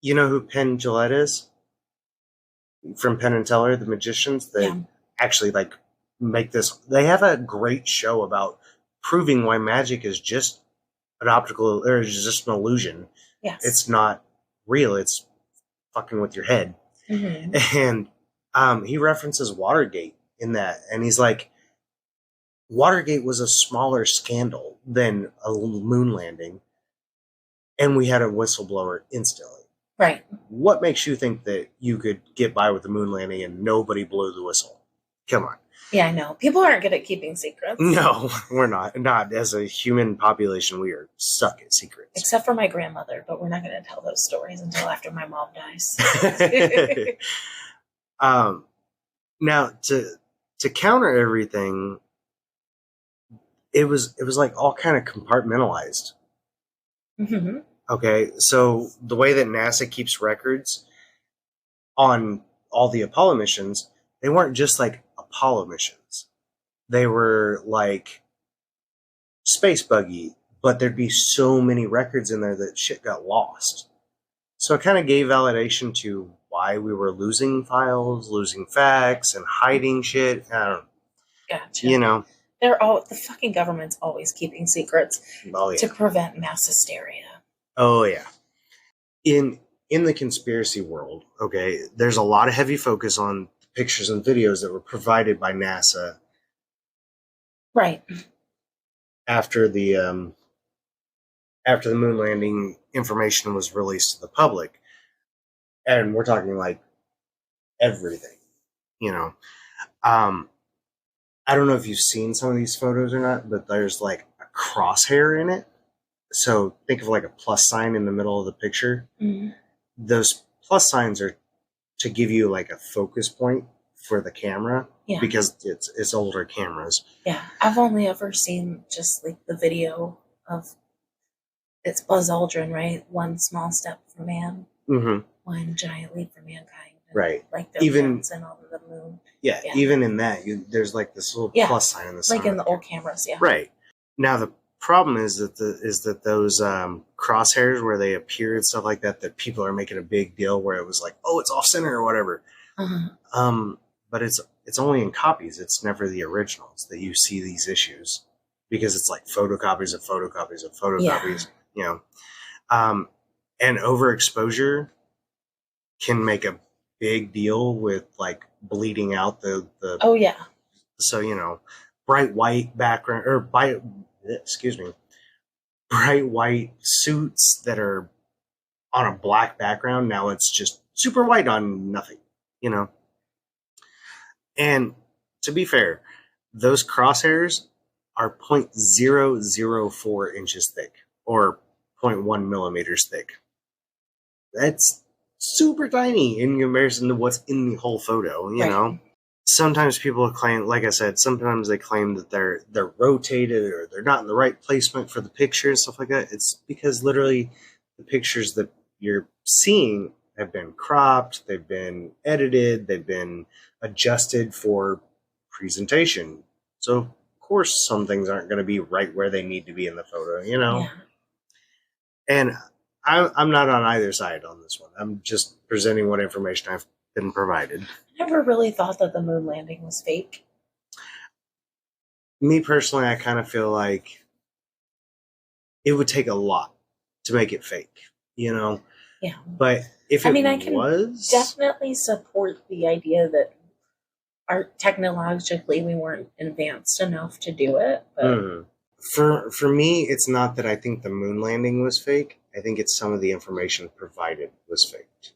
you know who Penn Jillette is? From Penn and Teller, the magicians that actually, like, make this... They have a great show about proving why magic is just an optical... or just an illusion. Yes. It's not real. It's fucking with your head. And... he references Watergate in that. And he's like, Watergate was a smaller scandal than a moon landing, and we had a whistleblower instantly. Right. What makes you think that you could get by with the moon landing and nobody blew the whistle? Come on. Yeah, I know. People aren't good at keeping secrets. No, we're not. Not as a human population, we are stuck at secrets. Except for my grandmother, but we're not going to tell those stories until after my mom dies. Now to counter everything, it was like all kind of compartmentalized. Mm-hmm. Okay, so the way that NASA keeps records on all the Apollo missions, they weren't just like Apollo missions. They were like Space Buggy, but there'd be so many records in there that shit got lost. So it kind of gave validation to why we were losing files, losing facts, and hiding shit. I don't know. Gotcha. You know. The fucking government's always keeping secrets to prevent mass hysteria. Oh yeah. In the conspiracy world, okay, there's a lot of heavy focus on pictures and videos that were provided by NASA. Right. After the moon landing information was released to the public. And we're talking like everything, you know. I don't know if you've seen some of these photos or not, but there's like a crosshair in it. So think of like a plus sign in the middle of the picture. Mm-hmm. Those plus signs are to give you like a focus point for the camera, because it's older cameras. Yeah, I've only ever seen just like the video of it's Buzz Aldrin, right? One small step for man, one giant leap for mankind. Right. Like the even and all of the moon. Yeah, even in that, there's like this little plus sign in the like in the old cameras. Yeah. Right. Now the problem is that those crosshairs where they appear and stuff like that people are making a big deal where it was like, oh, it's off center or whatever. But it's only in copies. It's never the originals that you see these issues, because it's like photocopies of photocopies of photocopies. You know, and overexposure can make a big deal with like bleeding out the. Oh yeah. So bright white background or bright white suits that are on a black background. Now it's just super white on nothing, And to be fair, those crosshairs are 0.004 inches thick or 0.1 millimeters thick. That's super tiny in comparison to what's in the whole photo, you know? Sometimes people claim, like I said, sometimes they claim that they're rotated or they're not in the right placement for the picture and stuff like that. It's because literally the pictures that you're seeing have been cropped, they've been edited, they've been adjusted for presentation. So, of course, some things aren't going to be right where they need to be in the photo, Yeah. And I'm not on either side on this one. I'm just presenting what information I've been provided. I never really thought that the moon landing was fake. Me personally, I kind of feel like it would take a lot to make it fake, Yeah. But if I can definitely support the idea that technologically we weren't advanced enough to do it. But For me, it's not that I think the moon landing was fake. I think it's some of the information provided was faked.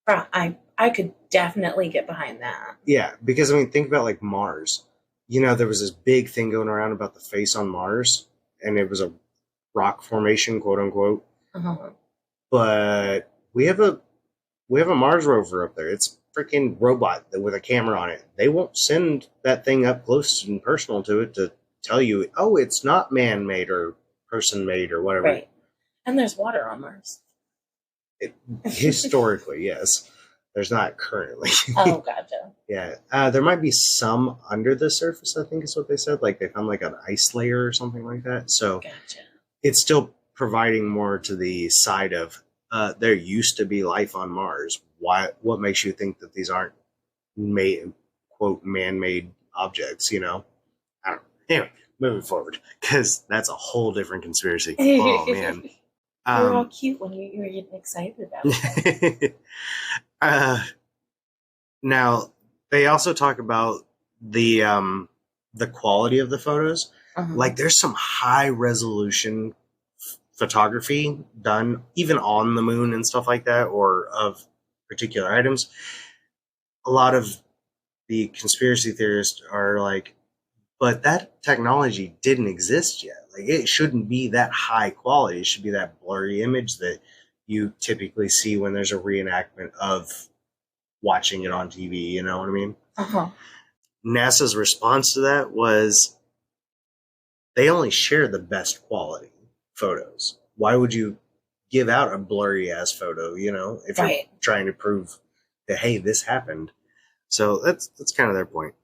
I could definitely get behind that. Yeah, because think about like Mars. There was this big thing going around about the face on Mars, and it was a rock formation, quote unquote. But we have a Mars rover up there. It's a freaking robot with a camera on it. They won't send that thing up close and personal to it to tell you, oh, it's not man-made or person-made or whatever. Right. And there's water on Mars. Historically, yes. There's not currently. Oh, gotcha. Yeah. There might be some under the surface, I think is what they said. Like they found like an ice layer or something like that. So gotcha. It's still providing more to the side of there used to be life on Mars. What makes you think that these aren't quote man-made objects, I don't know. Anyway, moving forward, because that's a whole different conspiracy. Oh, man. You're all cute when you're getting excited about it. Now, they also talk about the quality of the photos. Like there's some high resolution photography done even on the moon and stuff like that, or of particular items. A lot of the conspiracy theorists are like, but that technology didn't exist yet. Like it shouldn't be that high quality. It should be that blurry image that you typically see when there's a reenactment of watching it on TV. You know what I mean? NASA's response to that was they only share the best quality photos. Why would you give out a blurry ass photo, you know, if you're trying to prove that, hey, this happened? So that's kind of their point.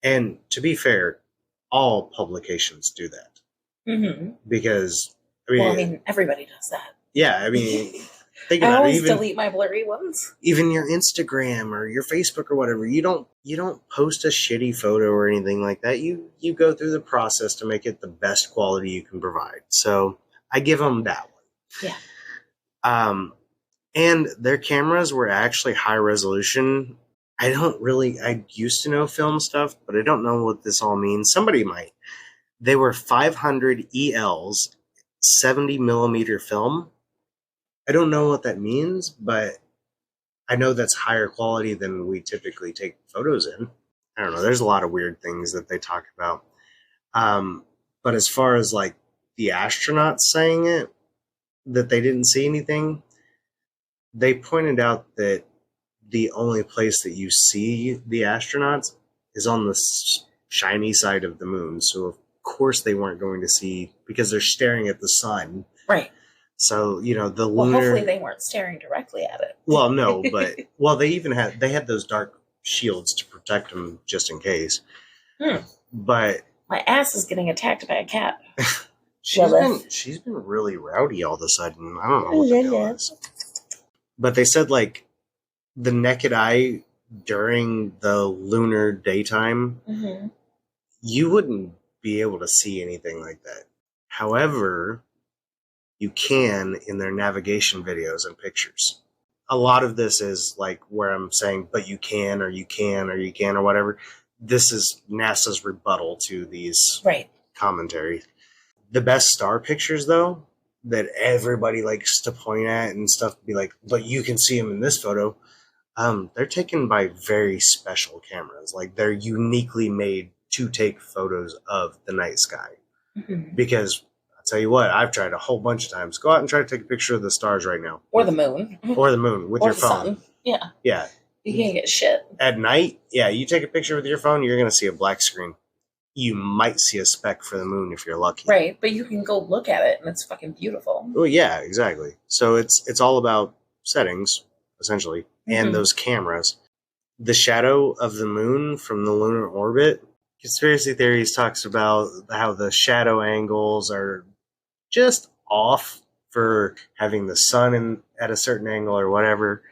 And to be fair, all publications do that. Because, I mean, everybody does that. Yeah, I mean, think I about always it. Even, delete my blurry ones. Even your Instagram or your Facebook or whatever, you don't post a shitty photo or anything like that. You go through the process to make it the best quality you can provide. So I give them that one. Yeah. And their cameras were actually high resolution. I used to know film stuff, but I don't know what this all means. Somebody might. They were 500 ELs, 70 millimeter film. I don't know what that means, but I know that's higher quality than we typically take photos in. I don't know. There's a lot of weird things that they talk about. But as far as like the astronauts saying it, that they didn't see anything, they pointed out that the only place that you see the astronauts is on the shiny side of the moon. So of course they weren't going to see, because they're staring at the sun. Right. So, you know, the lunar... Well, hopefully they weren't staring directly at it. Well, no, but... Well, they had those dark shields to protect them just in case. But... My ass is getting attacked by a cat. She's been really rowdy all of a sudden. I don't know what the deal is. But they said, like, the naked eye during the lunar daytime, you wouldn't be able to see anything like that. However, you can in their navigation videos and pictures. A lot of this is like where I'm saying, but you can, or you can, or you can, or whatever. This is NASA's rebuttal to these commentaries. The best star pictures, though, that everybody likes to point at and stuff, be like, but you can see them in this photo. They're taken by very special cameras. Like, they're uniquely made to take photos of the night sky. Because, I'll tell you what, I've tried a whole bunch of times. Go out and try to take a picture of the stars right now. Or the moon. Or the moon with your phone. Sun. Yeah. Yeah. You can't get shit. At night, yeah, you take a picture with your phone, you're going to see a black screen. You might see a speck for the moon if you're lucky. Right, but you can go look at it, and it's fucking beautiful. Oh, yeah, exactly. So it's all about settings, essentially, and those cameras. The shadow of the moon from the lunar orbit, conspiracy theories talks about how the shadow angles are just off for having the sun at a certain angle or whatever.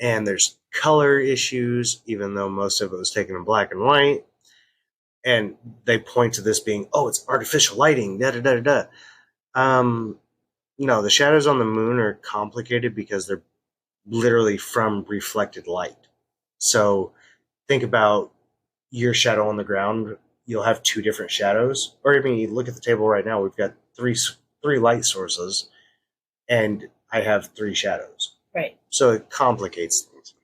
And there's color issues, even though most of it was taken in black and white. And they point to this being, oh, it's artificial lighting, da-da-da-da-da. No, the shadows on the moon are complicated because they're literally from reflected light. So think about your shadow on the ground. You'll have two different shadows. Or I mean, you look at the table right now. We've got three light sources, and I have three shadows. Right. So it complicates things.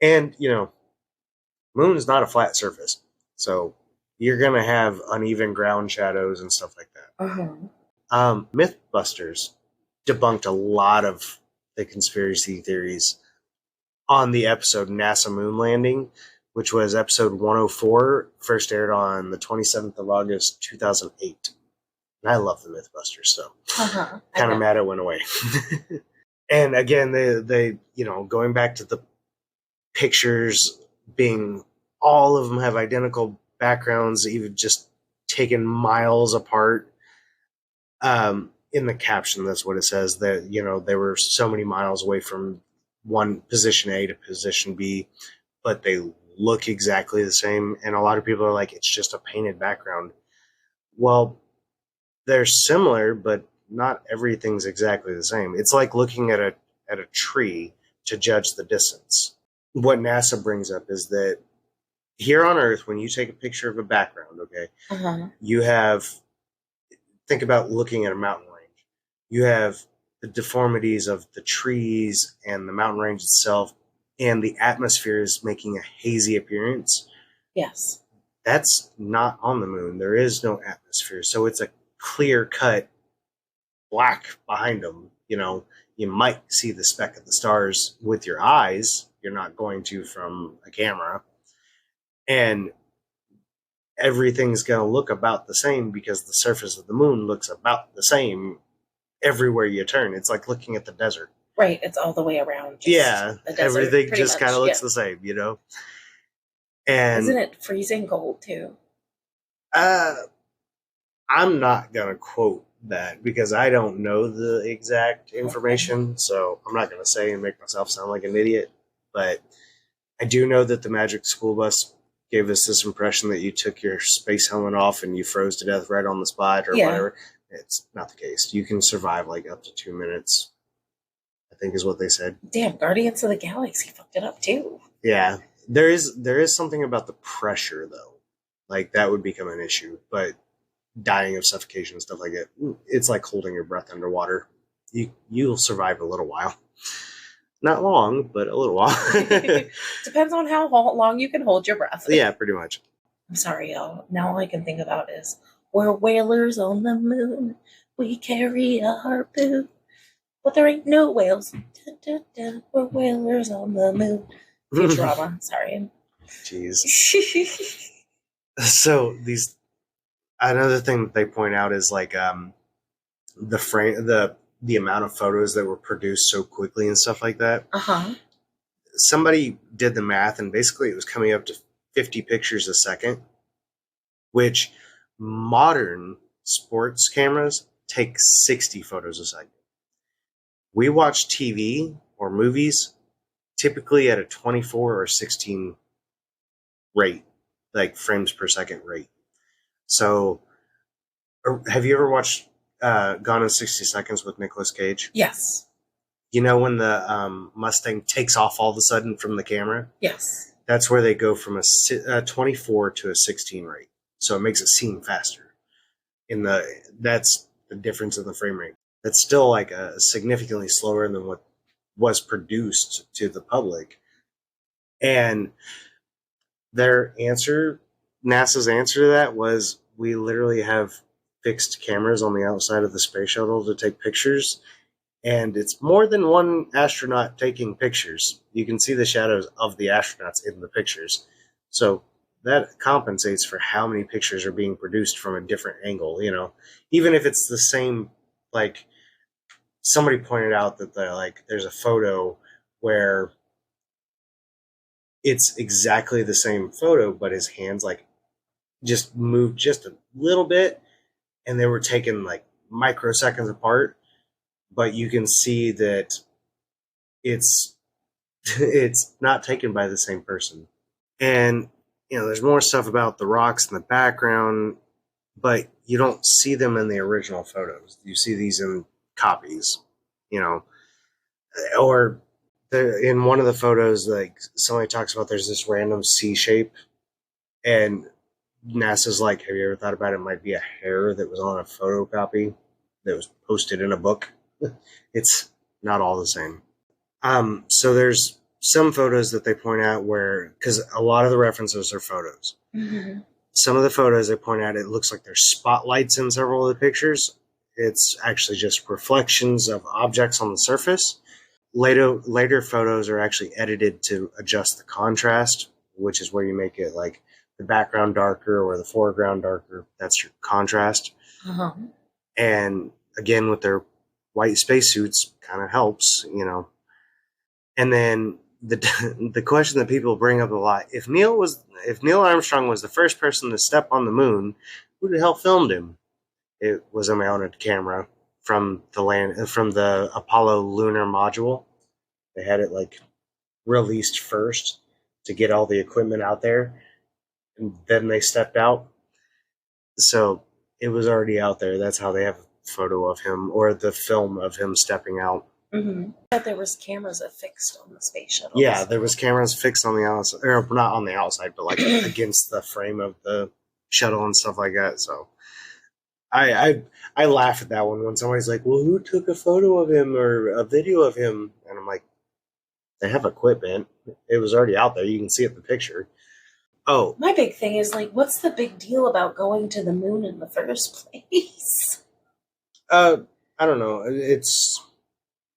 And, you know, moon is not a flat surface. So you're going to have uneven ground shadows and stuff like that. Mythbusters debunked a lot of the conspiracy theories on the episode NASA Moon Landing, which was episode 104, first aired on the 27th of August, 2008. And I love the Mythbusters, so kind of mad it went away. And again, they, you know, going back to the pictures being, all of them have identical backgrounds, even just taken miles apart. In the caption, that's what it says, that, you know, they were so many miles away from one position A to position B, but they look exactly the same. And a lot of people are like, it's just a painted background. Well, they're similar, but not everything's exactly the same. It's like looking at a tree to judge the distance. What NASA brings up is that here on Earth, when you take a picture of a background, okay, Uh-huh. you have, think about looking at a mountain range. You have the deformities of the trees and the mountain range itself, and the atmosphere is making a hazy appearance. Yes. That's not on the moon. There is no atmosphere. So it's a clear cut black behind them. You know, you might see the speck of the stars with your eyes. You're not going to from a camera. And everything's going to look about the same because the surface of the moon looks about the same everywhere you turn. It's like looking at the desert. Right. It's all the way around. Just Yeah, the desert, everything just much, kind of looks yeah. the same, you know? And Isn't it freezing cold too? uh, I'm not going to quote that because I don't know the exact information. So I'm not going to say and make myself sound like an idiot. But I do know that the Magic School Bus gave us this impression that you took your space helmet off and you froze to death right on the spot or whatever. It's not the case. You can survive like up to 2 minutes, I think is what they said. Damn, Guardians of the Galaxy fucked it up too. Yeah. There is something about the pressure though. Like that would become an issue. But dying of suffocation and stuff like that, it's like holding your breath underwater. You'll survive a little while. Not long, but a little while. Depends on how long you can hold your breath. Yeah, pretty much. I'm sorry, y'all. Now all I can think about is we're whalers on the moon. We carry a harpoon. But there ain't no whales. Dun, dun, dun. We're whalers on the moon. Futurama. Sorry. Jeez. So these, another thing that they point out is like the frame, the amount of photos that were produced so quickly and stuff like that. Uh-huh. Somebody did the math, and basically it was coming up to 50 pictures a second, which modern sports cameras take 60 photos a second. We watch TV or movies typically at a 24 or 16 rate, like frames per second rate. So, have you ever watched Gone in 60 Seconds with Nicolas Cage? Yes. You know when the Mustang takes off all of a sudden from the camera? Yes. That's where they go from a 24 to a 16 rate. So it makes it seem faster. That's the difference in the frame rate. That's still like a significantly slower than what was produced to the public. And NASA's answer to that was, we literally have fixed cameras on the outside of the space shuttle to take pictures, and it's more than one astronaut taking pictures. You can see the shadows of the astronauts in the pictures. So that compensates for how many pictures are being produced from a different angle, you know. Even if it's the same, like somebody pointed out that there's a photo where it's exactly the same photo, but his hands like just moved just a little bit, and they were taken like microseconds apart, but you can see that it's it's not taken by the same person. And you know, there's more stuff about the rocks in the background, but you don't see them in the original photos. You see these in copies, you know, or in one of the photos, like somebody talks about, there's this random C shape, and NASA's like, have you ever thought about it might be a hair that was on a photocopy that was posted in a book? It's not all the same. So there's some photos that they point out where, because a lot of the references are photos. Mm-hmm. Some of the photos they point out, it looks like there's spotlights in several of the pictures. It's actually just reflections of objects on the surface. Later photos are actually edited to adjust the contrast, which is where you make it like the background darker or the foreground darker. That's your contrast. Uh-huh. And again, with their white spacesuits, kind of helps, you know. And then the question that people bring up a lot: if Neil Armstrong was the first person to step on the moon, who the hell filmed him? It was a mounted camera from the Apollo lunar module. They had it like released first to get all the equipment out there, and then they stepped out. So it was already out there. That's how they have a photo of him, or the film of him stepping out. Mm-hmm. But there was cameras affixed on the space shuttles. Yeah, there was cameras fixed on the outside, or not on the outside, but like against the frame of the shuttle and stuff like that. So I laugh at that one when somebody's like, "Well, who took a photo of him or a video of him?" And I'm like, "They have equipment. It was already out there. You can see it in the picture." Oh, My big thing is like, what's the big deal about going to the moon in the first place? I don't know.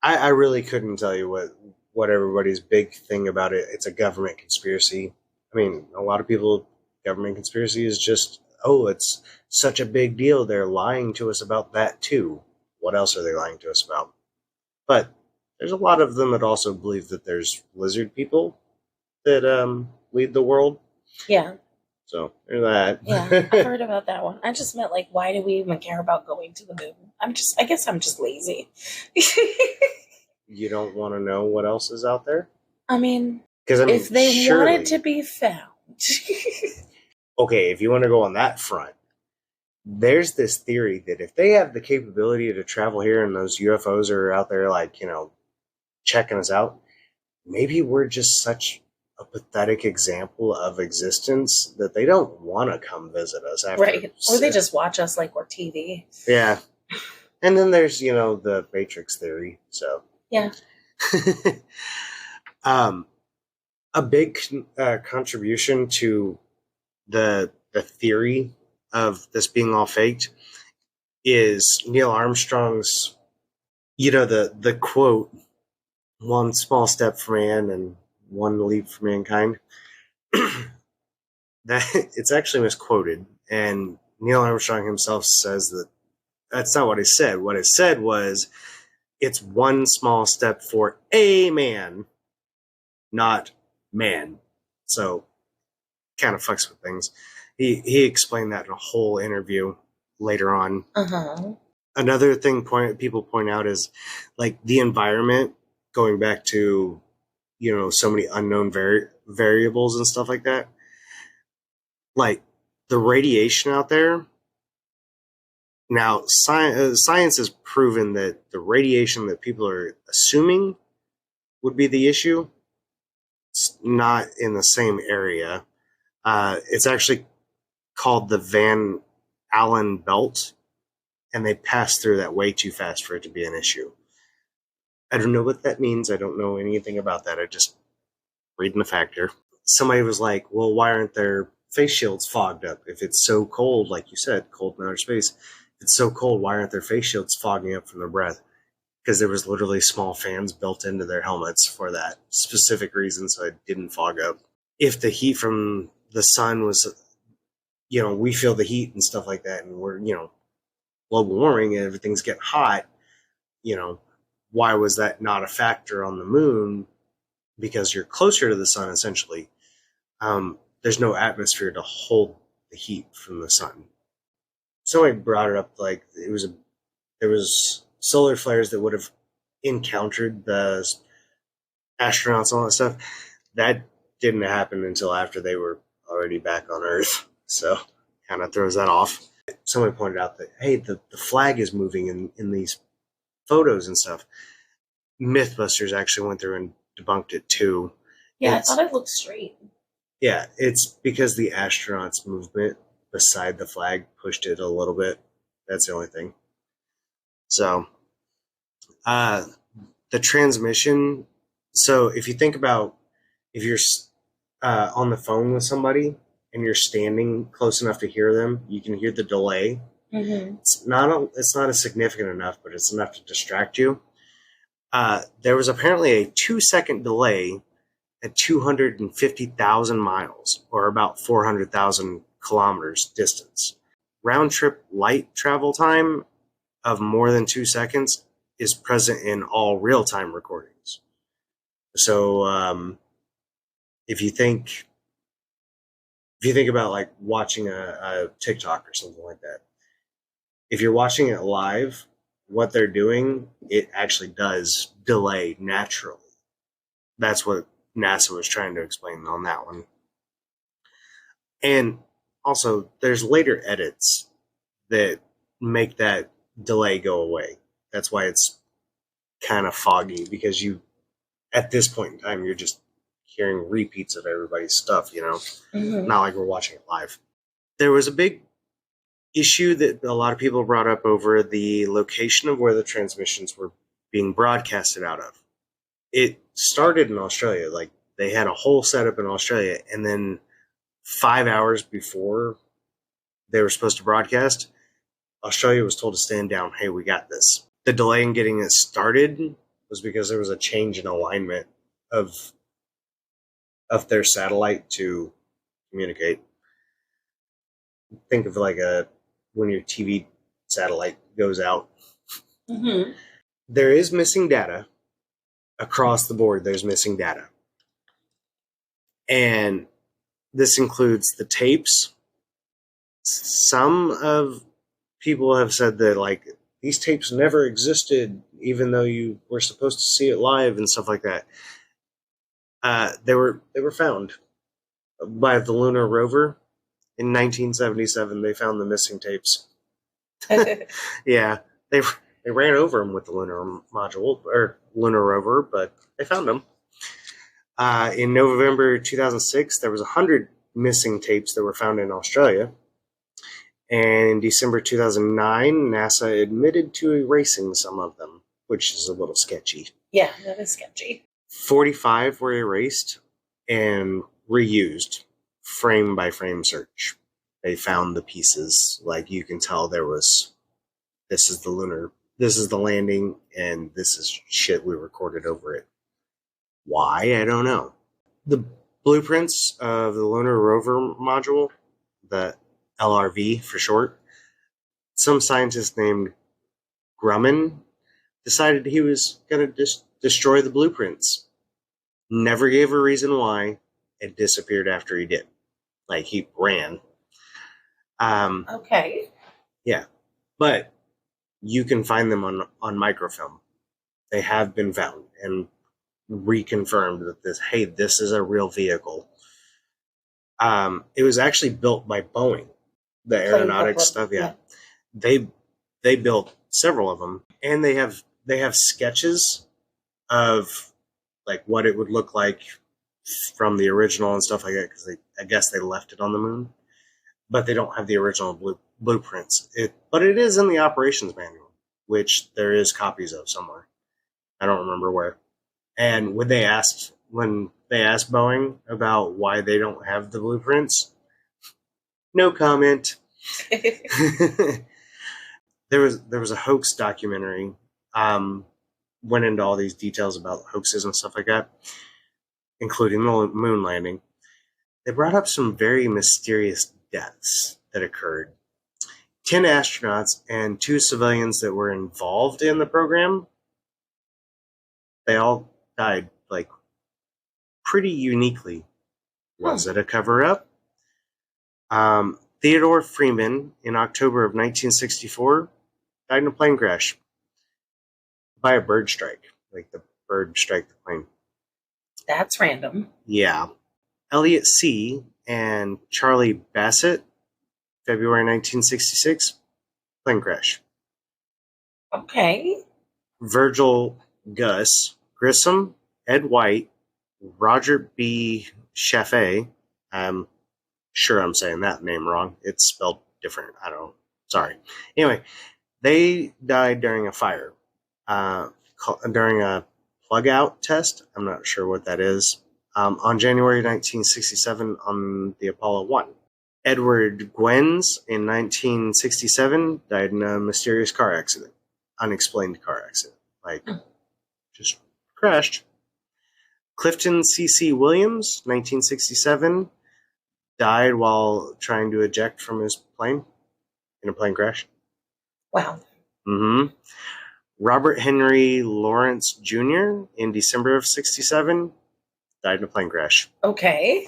I really couldn't tell you what everybody's big thing about it. It's a government conspiracy. I mean, a lot of people, government conspiracy is just, oh, it's such a big deal. They're lying to us about that too. What else are they lying to us about? But there's a lot of them that also believe that there's lizard people that lead the world. Yeah. So there's that. Yeah, I've heard about that one. I just meant like, why do we even care about going to the moon? I guess I'm just lazy. You don't want to know what else is out there? I mean, Because I mean, if they surely, wanted to be found. okay, if you want to go on that front, there's this theory that if they have the capability to travel here and those UFOs are out there, like, checking us out, maybe we're just such a pathetic example of existence that they don't want to come visit us after. Right. Or they just watch us like we're TV. Yeah. And then there's, the Matrix theory. So, yeah. A big contribution to the theory of this being all faked is Neil Armstrong's, the quote, "One small step for man and one leap for mankind." That it's actually misquoted, and Neil Armstrong himself says that that's not what he said. What it said was, "It's one small step for a man, not man." So, kind of fucks with things. He explained that in a whole interview later on. Uh-huh. Another thing people point out is like the environment, going back to so many unknown variables and stuff like that. Like the radiation out there. Now, science has proven that the radiation that people are assuming would be the issue, it's not in the same area. It's actually called the Van Allen belt, and they pass through that way too fast for it to be an issue. I don't know what that means. I don't know anything about that. I just reading the factor. Somebody was like, well, why aren't their face shields fogged up? If it's so cold, like you said, cold in outer space, if it's so cold, why aren't their face shields fogging up from their breath? Because there was literally small fans built into their helmets for that specific reason, so it didn't fog up. If the heat from the sun was, we feel the heat and stuff like that, and we're, global warming and everything's getting hot, why was that not a factor on the moon? Because you're closer to the sun, essentially. There's no atmosphere to hold the heat from the sun. Somebody brought it up like there was solar flares that would have encountered the astronauts and all that stuff. That didn't happen until after they were already back on Earth. So kind of throws that off. Somebody pointed out that, hey, the flag is moving in these photos and stuff. Mythbusters actually went through and debunked it too. Yeah, I thought it looked straight. Yeah, it's because the astronauts' movement beside the flag pushed it a little bit. That's the only thing. So, the transmission. So, if you think about if you're on the phone with somebody and you're standing close enough to hear them, you can hear the delay. Mm-hmm. It's not as significant enough, but it's enough to distract you. There was apparently a 2-second delay at 250,000 miles, or about 400,000 kilometers distance. Round trip light travel time of more than 2 seconds is present in all real time recordings. So if you think about like watching a TikTok or something like that, if you're watching it live, what they're doing, it actually does delay naturally. That's what NASA was trying to explain on that one. And also, there's later edits that make that delay go away. That's why it's kind of foggy because at this point in time, you're just hearing repeats of everybody's stuff, Mm-hmm. not like we're watching it live. There was a big issue that a lot of people brought up over the location of where the transmissions were being broadcasted out of. It started in Australia. Like, they had a whole setup in Australia, and then 5 hours before they were supposed to broadcast, Australia was told to stand down. Hey, we got this. The delay in getting it started was because there was a change in alignment of their satellite to communicate. Think of like when your TV satellite goes out. Mm-hmm. There is missing data across the board. There's missing data, and this includes the tapes. Some of people have said that like these tapes never existed, even though you were supposed to see it live and stuff like that. They were found by the lunar rover in 1977. They found the missing tapes. Yeah, they ran over them with the lunar module or lunar rover, but they found them. In November 2006, there was 100 missing tapes that were found in Australia. And in December 2009, NASA admitted to erasing some of them, which is a little sketchy. Yeah, that is sketchy. 45 were erased and reused, frame by frame search. They found the pieces. Like, you can tell this is the landing, and this is shit we recorded over it. Why? I don't know. The blueprints of the lunar rover module, the LRV for short, some scientist named Grumman decided he was going to destroy the blueprints. Never gave a reason why. It disappeared after he did. Like, he ran. Okay. Yeah. But you can find them on microfilm. They have been found and reconfirmed that this is a real vehicle. It was actually built by Boeing. The aeronautics stuff, yeah. They built several of them, and they have sketches of like what it would look like from the original and stuff like that, because I guess they left it on the moon, but they don't have the original blueprints. But it is in the operations manual, which there is copies of somewhere. I don't remember where. And when they asked Boeing about why they don't have the blueprints, no comment. There was a hoax documentary, went into all these details about hoaxes and stuff like that, including the moon landing. They brought up some very mysterious deaths that occurred. 10 astronauts and 2 civilians that were involved in the program, they all died like pretty uniquely. Was it a cover-up? Theodore Freeman, in October of 1964, died in a plane crash by a bird strike. Like, the bird struck the plane. That's random. Yeah. Elliot C. and Charlie Bassett, February 1966, plane crash. Okay. Virgil Gus Grissom, Ed White, Roger B. Chaffee, I'm sure I'm saying that name wrong. It's spelled different. I don't know. Sorry. Anyway, they died during a fire, during a plug-out test. I'm not sure what that is. On January 1967 on the Apollo 1. Edward Gwens in 1967 died in a mysterious car accident. Unexplained car accident. Like, just crashed. Clifton C.C. Williams, 1967, died while trying to eject from his plane in a plane crash. Wow. Mm-hmm. Robert Henry Lawrence Jr. in December of 67 died in a plane crash. Okay.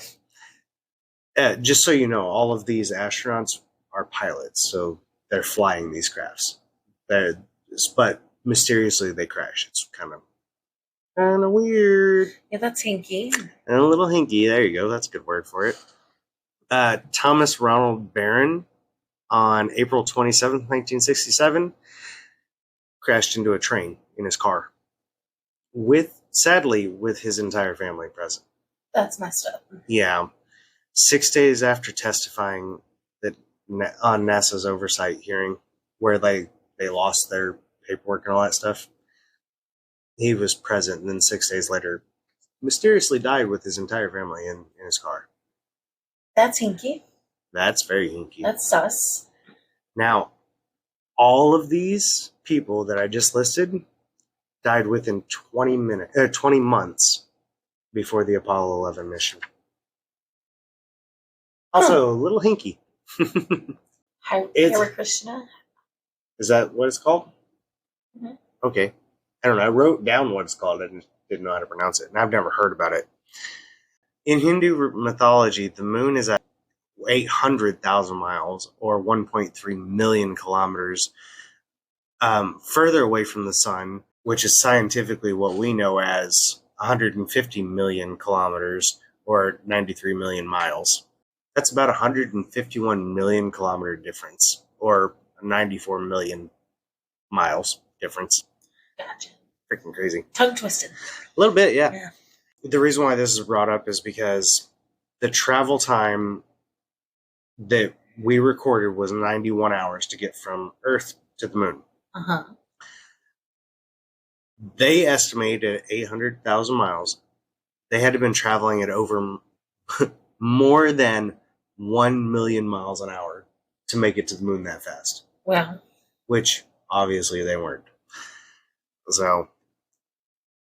Just so you know, all of these astronauts are pilots, so they're flying these crafts. But mysteriously they crash. It's kind of weird. Yeah, that's hinky. And a little hinky. There you go. That's a good word for it. Thomas Ronald Barron on April 27th, 1967, crashed into a train in his car. sadly, with his entire family present. That's messed up. Yeah. 6 days after testifying that on NASA's oversight hearing, where they lost their paperwork and all that stuff, he was present, and then 6 days later, mysteriously died with his entire family in his car. That's hinky. That's very hinky. That's sus. Now, all of these people that I just listed died within 20 months before the Apollo 11 mission. Also, a little hinky. Hare Krishna. Is that what it's called? Mm-hmm. Okay. I don't know. I wrote down what it's called. I didn't know how to pronounce it, and I've never heard about it. In Hindu mythology, the moon is at 800,000 miles, or 1.3 million kilometers, further away from the sun, which is scientifically what we know as 150 million kilometers, or 93 million miles. That's about 151 million kilometer difference, or 94 million miles difference. Gotcha. Freaking crazy. Tongue twisted. A little bit, yeah. The reason why this is brought up is because the travel time that we recorded was 91 hours to get from Earth to the moon. Uh-huh. They estimated 800,000 miles. They had to have been traveling at over more than 1 million miles an hour to make it to the moon that fast. Wow. Which, obviously, they weren't. So,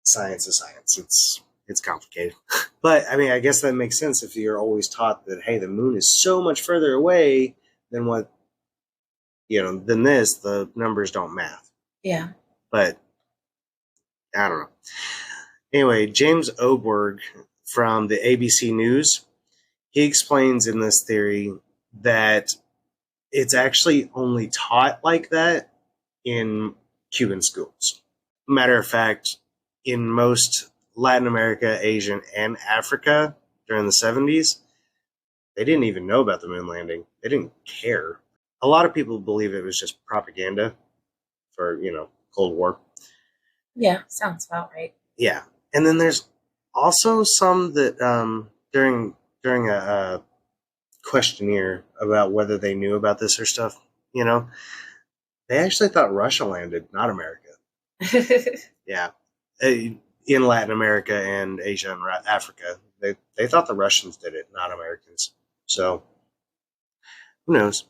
science is science. It's complicated. But, I mean, I guess that makes sense if you're always taught that, hey, the moon is so much further away than than this, the numbers don't math. Yeah. But, I don't know. Anyway, James Oberg from the ABC News, he explains in this theory that it's actually only taught like that in Cuban schools. Matter of fact, in most Latin America, Asia, and Africa during the 70s, they didn't even know about the moon landing. They didn't care. A lot of people believe it was just propaganda for, Cold War. Yeah, sounds about right. Yeah. And then there's also some that during a questionnaire about whether they knew about this or stuff, they actually thought Russia landed, not America. Yeah. In Latin America and Asia and Africa, they thought the Russians did it, not Americans. So, who knows?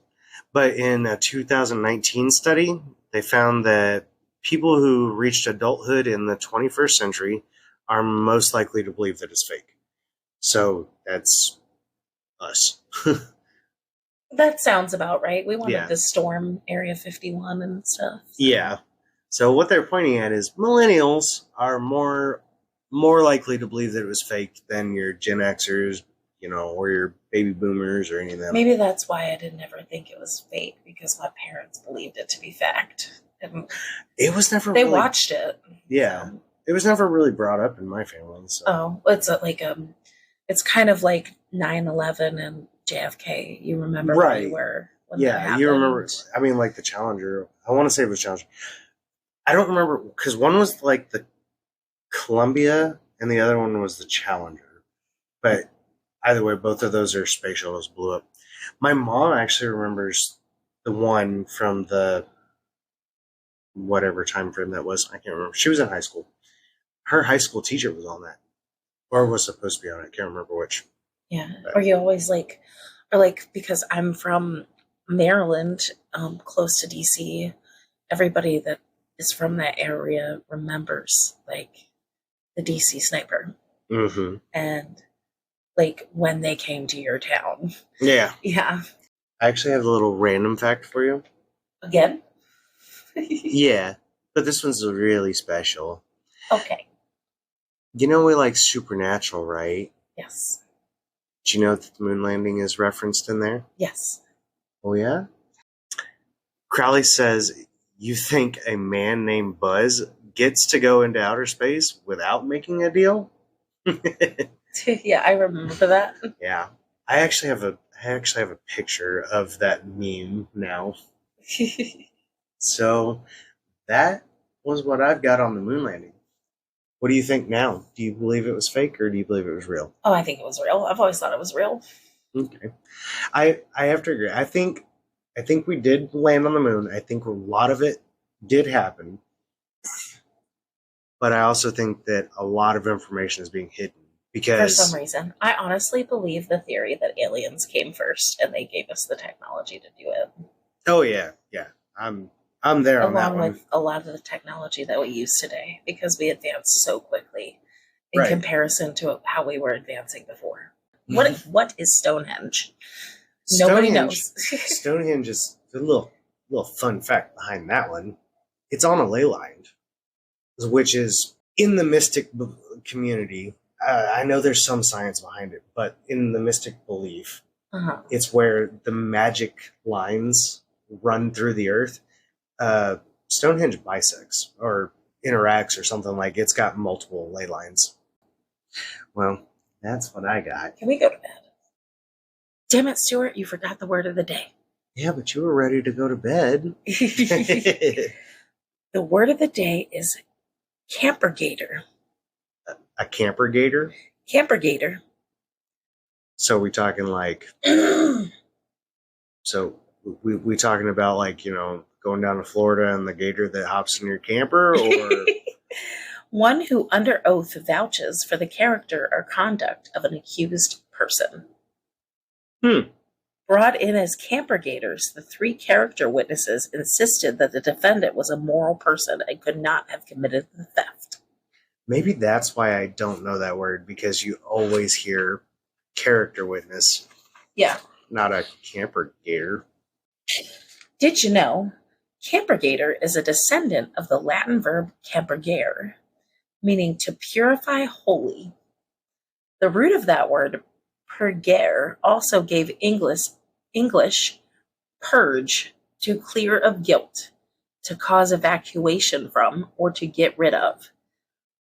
But in a 2019 study, they found that people who reached adulthood in the 21st century are most likely to believe that it's fake. So, that's us. That sounds about right. We wanted to storm Area 51 and stuff. So. Yeah. So what they're pointing at is millennials are more likely to believe that it was fake than your Gen Xers, or your baby boomers or any of them. Maybe that's why I didn't ever think it was fake, because my parents believed it to be fact. And it was never. They watched it. Yeah, so. It was never really brought up in my family. So. Oh, it's kind of like 9/11 and JFK. You remember where you were when that happened? You remember. I mean, like the Challenger. I want to say it was Challenger. I don't remember, because one was like the Columbia and the other one was the Challenger. But either way, both of those are space shuttles blew up. My mom actually remembers the one from the whatever time frame that was. I can't remember. She was in high school. Her high school teacher was on that, or was supposed to be on it. I can't remember which. Yeah. Or you always because I'm from Maryland, close to DC, everybody that is from that area remembers the DC sniper. Mm-hmm. And when they came to your town. Yeah. Yeah. I actually have a little random fact for you. Again? Yeah. But this one's really special. Okay. We like Supernatural, right? Yes. Do you know that the moon landing is referenced in there? Yes. Oh, yeah? Crowley says, you think a man named Buzz gets to go into outer space without making a deal? Yeah, I remember that. Yeah. I actually have a picture of that meme now. So that was what I've got on the moon landing. What do you think now? Do you believe it was fake or do you believe it was real? Oh, I think it was real. I've always thought it was real. Okay. I have to agree. I think we did land on the moon. I think a lot of it did happen. But I also think that a lot of information is being hidden For because some reason, I honestly believe the theory that aliens came first and they gave us the technology to do it, oh yeah, yeah. I'm there on that along one. with a lot of the technology that we use today, because we advanced so quickly in Right. comparison to how we were advancing before. What is Stonehenge? Nobody Stonehenge, knows. Stonehenge is a little fun fact behind that one. It's on a ley line, which is in the mystic community. I know there's some science behind it, but in the mystic belief, Uh-huh. it's where the magic lines run through the earth. Stonehenge bisects or interacts or something like it's got multiple ley lines. Well, that's what I got. Can we go to bed? Damn it, Stewart, you forgot the word of the day. Yeah, but you were ready to go to bed. The word of the day is campergator. A camper gator? Campergator. So we talking like so we talking about like, going down to Florida and the gator that hops in your camper or One who under oath vouches for the character or conduct of an accused person. Brought in as campergators, the three character witnesses insisted that the defendant was a moral person and could not have committed the theft. maybe that's why I don't know that word, because you always hear character witness, Yeah. not a camper gator. Did you know campergator is a descendant of the Latin verb campergare, meaning to purify wholly. The root of that word, purgare, also gave English purge, to clear of guilt, to cause evacuation from, or to get rid of,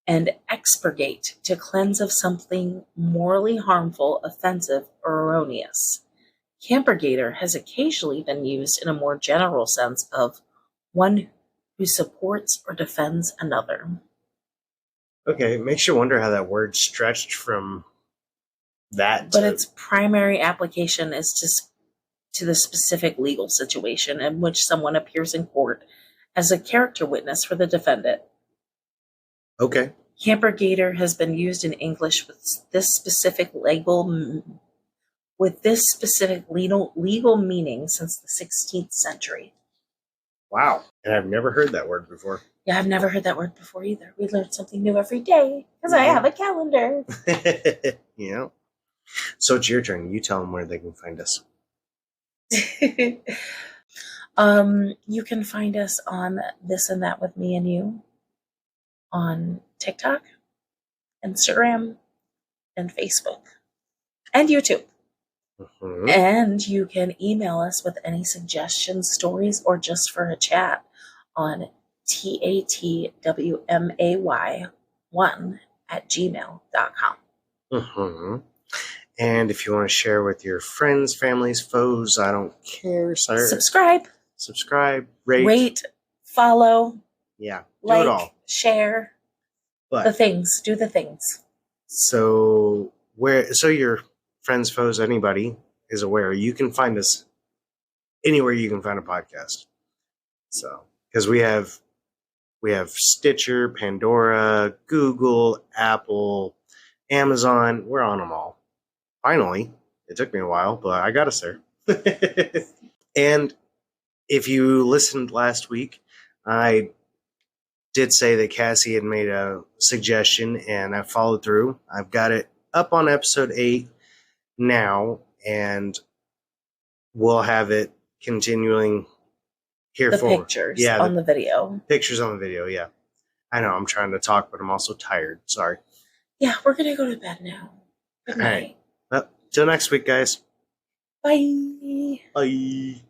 and expurgate, to cleanse of something morally harmful, offensive, or erroneous. Campergator has occasionally been used in a more general sense of one who supports or defends another. Okay, it makes you wonder how that word stretched from that But to its primary application is to the specific legal situation in which someone appears in court as a character witness for the defendant. okay. Campergator has been used in English with this specific legal meaning since the 16th century. Wow. And I've never heard that word before. Yeah, I've never heard that word before either. We learn something new every day because I have a calendar. Yeah. So it's your turn. You tell them where they can find us. You can find us on This and That with Me and You on TikTok, Instagram, and Facebook, and YouTube. Mm-hmm. And you can email us with any suggestions, stories, or just for a chat on tatwmay1@gmail.com. Mm-hmm. And if you want to share with your friends, families, foes, I don't care. Sir. Subscribe, rate, follow, yeah, do like, it all. share, But the things. Do the things. so your friends, foes, anybody is aware, you can find us anywhere you can find a podcast. So because we have Stitcher, Pandora, Google, Apple, Amazon. We're on them all. Finally, it took me a while, but I got us there. And if you listened last week, I did say that Cassie had made a suggestion, and I followed through. I've got it up on episode 8 now, and we'll have it continuing here The forward. pictures on the video. Pictures on the video, yeah. I know, I'm trying to talk, but I'm also tired. Sorry. Yeah, we're going to go to bed now. Good night. All right. Well, till next week, guys. Bye. Bye.